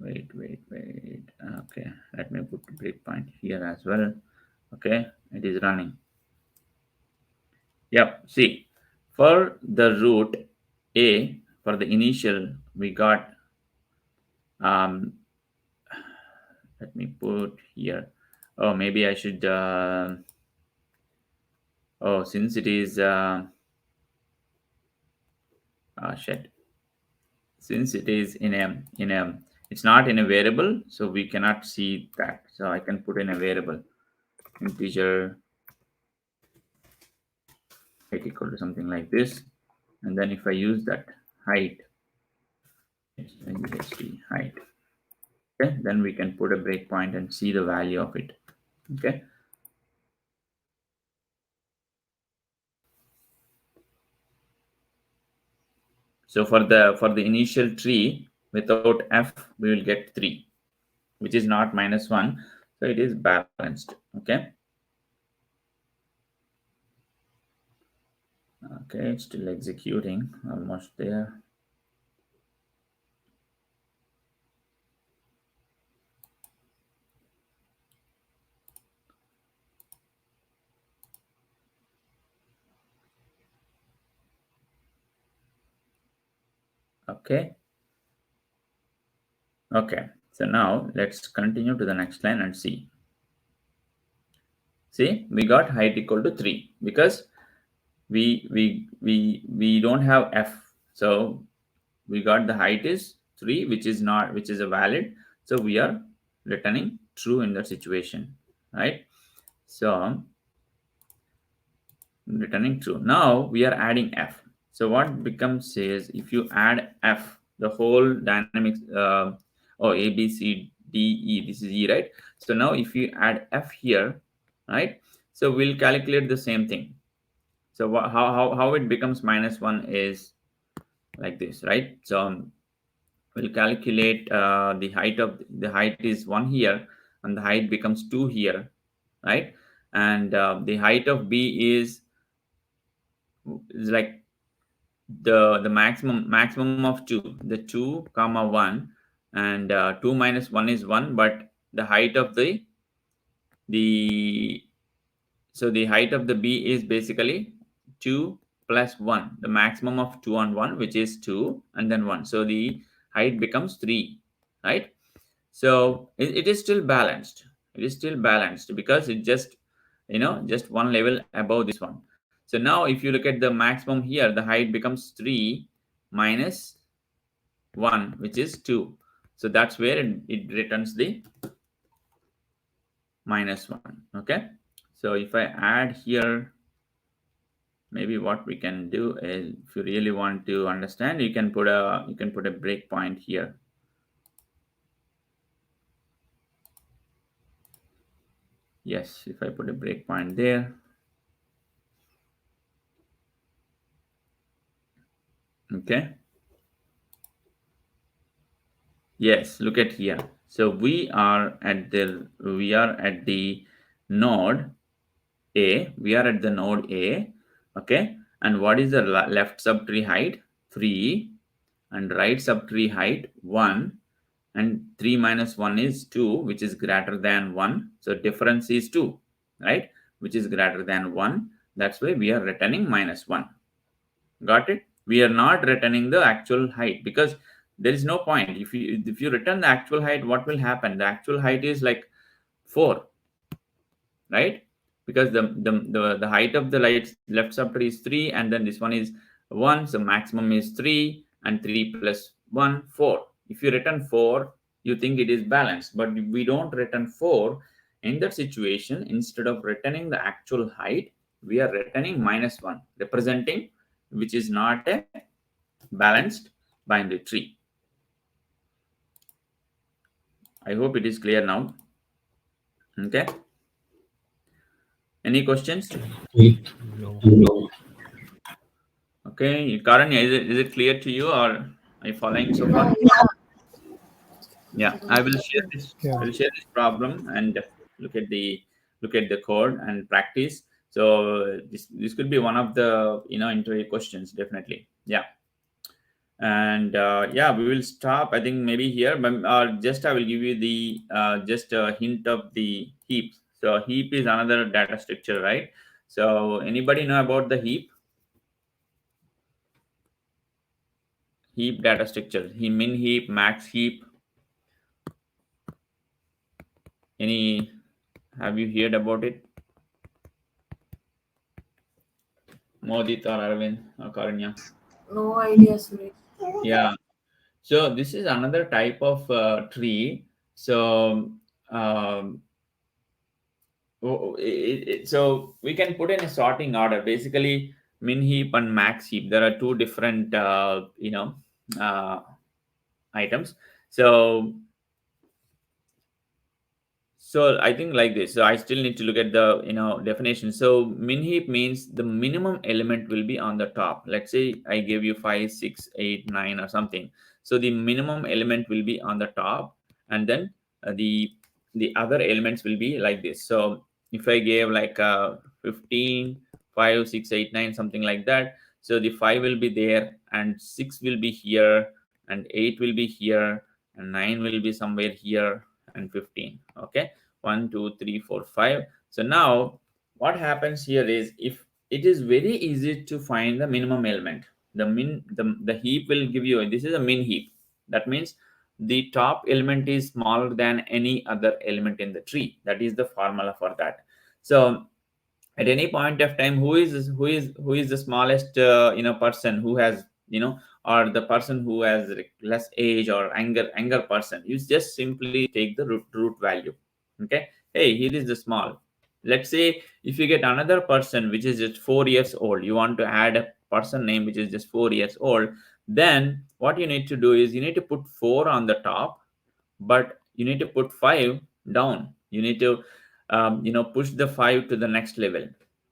Wait. Okay. Let me put breakpoint here as well. Okay. It is running. Yep. See, for the root a, for the initial, we got, let me put here. Oh, maybe I should, since it is, shit. Since it is it's not in a variable, so we cannot see that. So I can put in a variable, integer height equal to something like this, and then if I use that height, BST height, okay, then we can put a breakpoint and see the value of it. Okay. So for the initial tree without f, we will get 3, which is not minus 1, so it is balanced. Okay. Okay, it's still executing, almost there. Okay. Okay, so now let's continue to the next line and see. See, we got height equal to 3 because we don't have f, so we got the height is 3, which is a valid, so we are returning true in that situation, right? So returning true. Now we are adding f. So what becomes is, if you add f, the whole dynamics, a b c d e, this is e, right? So now if you add f here, right, so we'll calculate the same thing. So how it becomes minus 1 is like this, right? So we'll calculate the height is 1 here, and the height becomes 2 here, right? And the height of b is is like the maximum of 2, the 2 comma 1, and 2 minus 1 is 1, but the height of the height of the b is basically 2 plus 1, the maximum of 2 on 1, which is 2, and then 1, so the height becomes 3, right? So it is still balanced. It is still balanced because it just, just one level above this one. So now if you look at the maximum here, the height becomes 3 minus 1, which is 2. So that's where it returns the minus 1. Okay, so if I add here, maybe what we can do is, if you really want to understand, you can put a breakpoint here. Yes, if I put a breakpoint there. Okay. Yes, look at here. So we are at the node A. We are at the node A. Okay. And what is the left subtree height? 3. And right subtree height 1. And 3 minus 1 is 2, which is greater than 1. So difference is 2, right? Which is greater than 1. That's why we are returning minus 1. Got it? We are not returning the actual height because there is no point. If you return the actual height, what will happen? The actual height is like 4, right? Because the height of the left subtree is 3, and then this one is 1, so maximum is 3, and 3 plus 1, 4. If you return 4, you think it is balanced, but we don't return 4. In that situation, instead of returning the actual height, we are returning minus 1, representing which is not a balanced binary tree. I hope it is clear now. Okay. Any questions? No. Okay, Karanya, is it clear to you, or are you following so far? Yeah, I will share this. Yeah. I will share this problem and look at the code and practice. So this could be one of the interview questions, definitely. Yeah. And yeah, we will stop, I think, maybe here, but just I will give you the just a hint of the heap. So heap is another data structure, right? So anybody know about the heap data structure? Min heap, max heap. Any, have you heard about it? Modit or Arvind or Karanya? No idea, Suresh. Yeah. So this is another type of tree. So um, so we can put in a sorting order. Basically, min heap and max heap. There are two different uh, items. So I think like this. So I still need to look at the definition. So min heap means the minimum element will be on the top. Let's say I gave you 5, 6, 8, 9 or something. So the minimum element will be on the top, and then the other elements will be like this. So if I gave like 15, 5, 6, 8, 9, something like that. So the 5 will be there, and 6 will be here, and 8 will be here, and 9 will be somewhere here, and 15. Okay, 1, 2, 3, 4, 5. So now what happens here is, if it is very easy to find the minimum element, the heap will give you, this is a min heap. That means the top element is smaller than any other element in the tree. That is the formula for that. So at any point of time, who is the smallest person who has, or the person who has less age or anger person, you just simply take the root value. Okay, hey, here is the small. Let's say if you get another person which is just 4 years old, you want to add a person name which is just 4 years old, then what you need to do is you need to put 4 on the top, but you need to put 5 down. You need to push the 5 to the next level.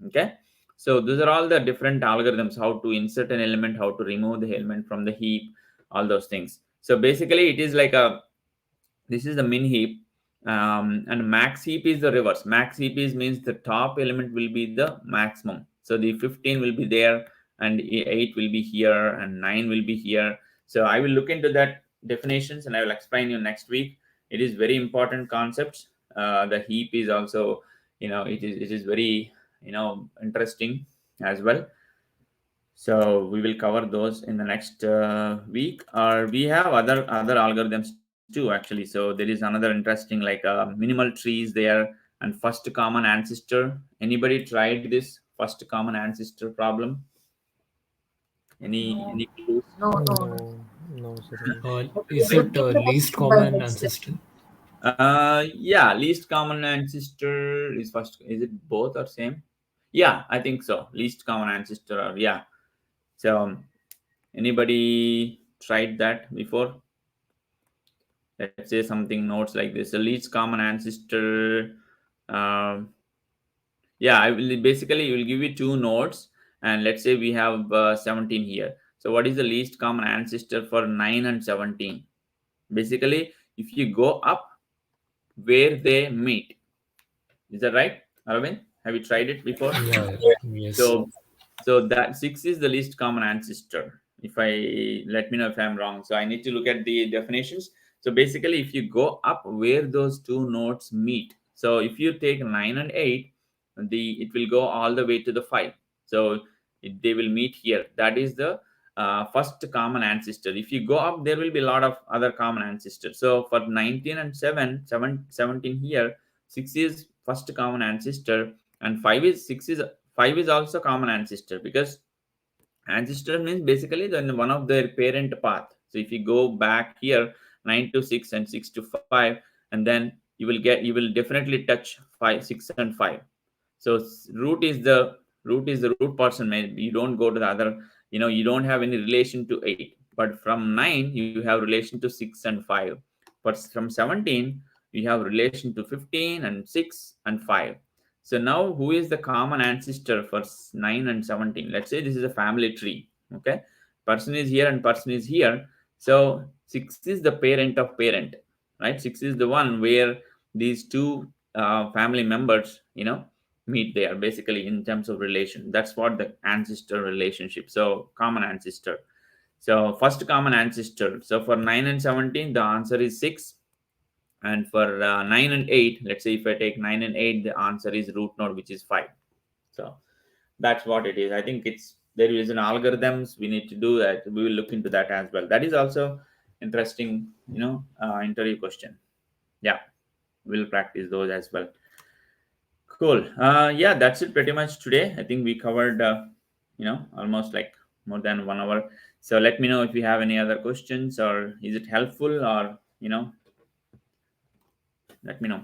Okay, so those are all the different algorithms, how to insert an element, how to remove the element from the heap, all those things. So basically it is like this is the min heap, and max heap is the reverse. Max heap is means the top element will be the maximum. So the 15 will be there, and 8 will be here, and 9 will be here. So I will look into that definitions, and I will explain you next week. It is very important concepts. The heap is also, it is very, interesting as well. So we will cover those in the next week. Or we have other algorithms too, actually. So there is another interesting, like minimal trees there, and first common ancestor. Anybody tried this first common ancestor problem? No, Any clues? no. No, Suresh. Is Could it you give least us by common next ancestor? Yeah, least common ancestor is first. Is it both or same? Yeah, I think so. Least common ancestor, or yeah. So anybody tried that before? Let's say something notes like this: the least common ancestor. Um, yeah, I will basically will give you two nodes, and let's say we have 17 here. So what is the least common ancestor for 9 and 17? Basically, if you go up where they meet, is that right, Arvind? Have you tried it before? Yeah, yes. So, so that 6 is the least common ancestor. If I let me know if I'm wrong. So I need to look at the definitions. So basically, if you go up where those two nodes meet, so if you take 9 and 8, it will go all the way to the 5. So they will meet here. That is the first common ancestor. If you go up, there will be a lot of other common ancestors. So for 19 and 17 here, 6 is first common ancestor, and 5 is also common ancestor, because ancestor means basically then one of their parent path. So if you go back here, 9 to 6 and 6 to 5, and then you will definitely touch 5, 6 and 5. So root is the root person. You don't go to the other, you don't have any relation to 8, but from 9 you have relation to 6 and 5. But from 17 you have relation to 15 and 6 and 5. So now who is the common ancestor for 9 and 17? Let's say this is a family tree. Okay, person is here and person is here. So 6 is the parent of parent, right? 6 is the one where these two family members, meet there, basically in terms of relation. That's what the ancestor relationship. So common ancestor. So first common ancestor. So for 9 and 17, the answer is 6. And for 9 and 8, let's say if I take 9 and 8, the answer is root node, which is 5. So that's what it is. I think there is an algorithms we need to do that. We will look into that as well. That is also interesting, interview question. Yeah, we'll practice those as well. Cool. Yeah, that's it pretty much today. I think we covered, almost like more than 1 hour. So let me know if you have any other questions, or is it helpful, or, let me know.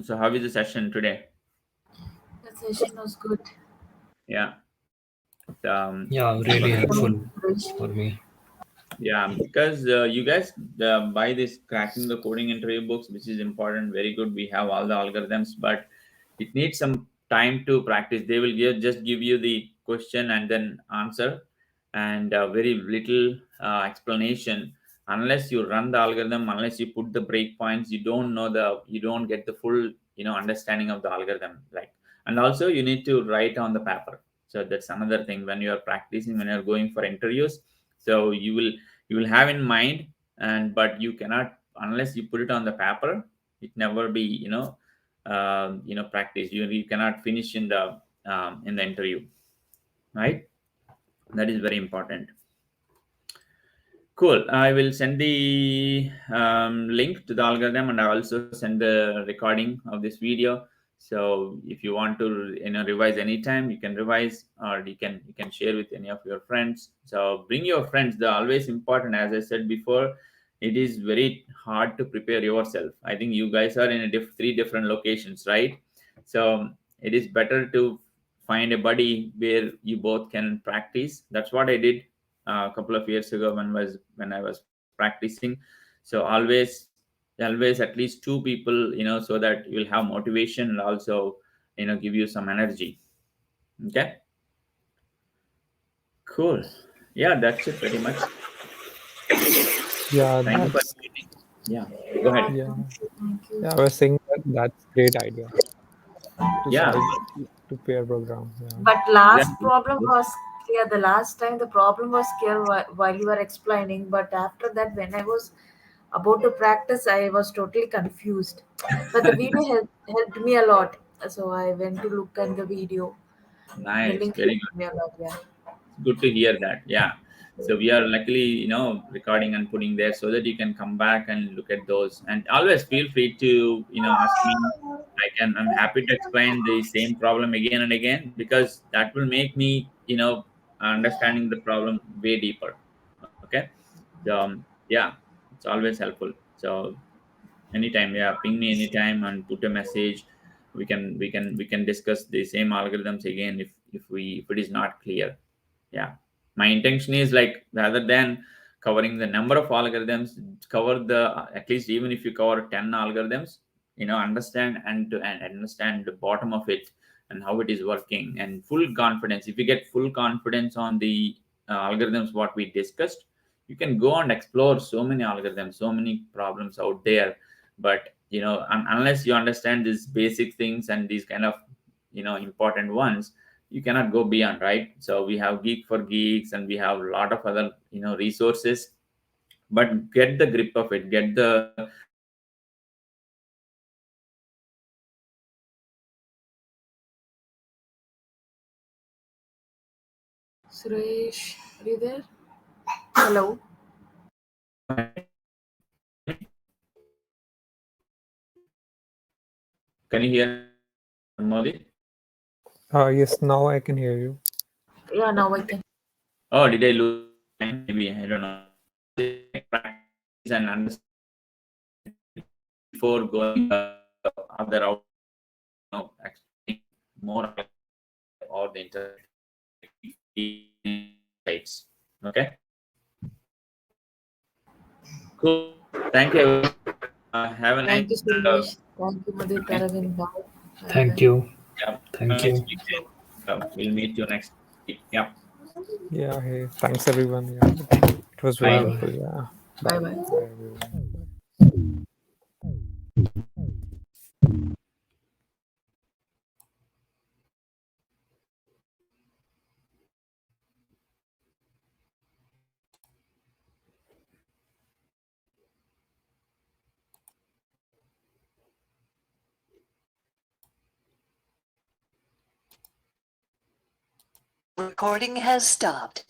So how is the session today? The session was good. Yeah. Yeah, really helpful for me. Yeah, because you guys buy this cracking the coding interview books, which is important, very good. We have all the algorithms, but it needs some time to practice. They will just give you the question and then answer, and very little explanation. Unless you run the algorithm, unless you put the breakpoints, you don't get the full understanding of the algorithm. Like, and also you need to write on the paper. So that's another thing when you are practicing, when you are going for interviews. So you will have in mind, but you cannot, unless you put it on the paper, it never be practice. You cannot finish in the interview, right? That is very important. Cool. I will send the link to the algorithm, and I also send the recording of this video. So if you want to revise anytime, you can revise, or you can share with any of your friends. So bring your friends. They're always important. As I said before, it is very hard to prepare yourself. I think you guys are in three different locations, right? So it is better to find a buddy where you both can practice. That's what I did a couple of years ago when I was practicing. So always at least two people, so that you'll have motivation, and also give you some energy. Okay, cool. Yeah, that's it pretty much. Yeah, Thank you for that's joining. Yeah, go ahead. yeah. Thank you. Yeah, I was saying that's great idea to Yeah, solve to pair program. Yeah. But last Exactly. problem was clear. The last time the problem was clear while you were explaining, but after that, when I was about to practice, I was totally confused. But the video helped me a lot. So I went to look at the video. The Nice, link very helped good. me a lot. Yeah. Good to hear that. Yeah. So we are luckily, recording and putting there so that you can come back and look at those. And always feel free to, ask me. I'm happy to explain the same problem again and again, because that will make me, understanding the problem way deeper. Okay. So yeah, it's always helpful. So anytime, yeah, ping me anytime and put a message. We can discuss the same algorithms again if it is not clear. Yeah, my intention is like, rather than covering the number of algorithms, cover the at least, even if you cover 10 algorithms, understand and understand the bottom of it and how it is working, and full confidence. If you get full confidence on the algorithms what we discussed, you can go and explore so many algorithms, so many problems out there. But unless you understand these basic things and these kind of important ones, you cannot go beyond, right? So we have Geek for Geeks, and we have a lot of other resources. But get the grip of it, get the Suresh, are you there? Hello. can you hear Modi? Yes, now I can hear you. Yeah, now I can. Oh, did I lose time? Maybe, I don't know. Practice and understand before going other out, explaining more or the internet sites. Okay, cool. Thank you. Have a nice. Thank you, Suresh. Thank you, Madhu Nice. Taravind. Bye. Bye Thank bye. you. Yeah. Thank Nice you. weekend. We'll meet you next week. Yeah. Yeah. Hey, thanks everyone. Yeah, it was very Bye Bye. helpful. bye. Yeah. Bye Bye. bye. Bye everyone. Recording has stopped.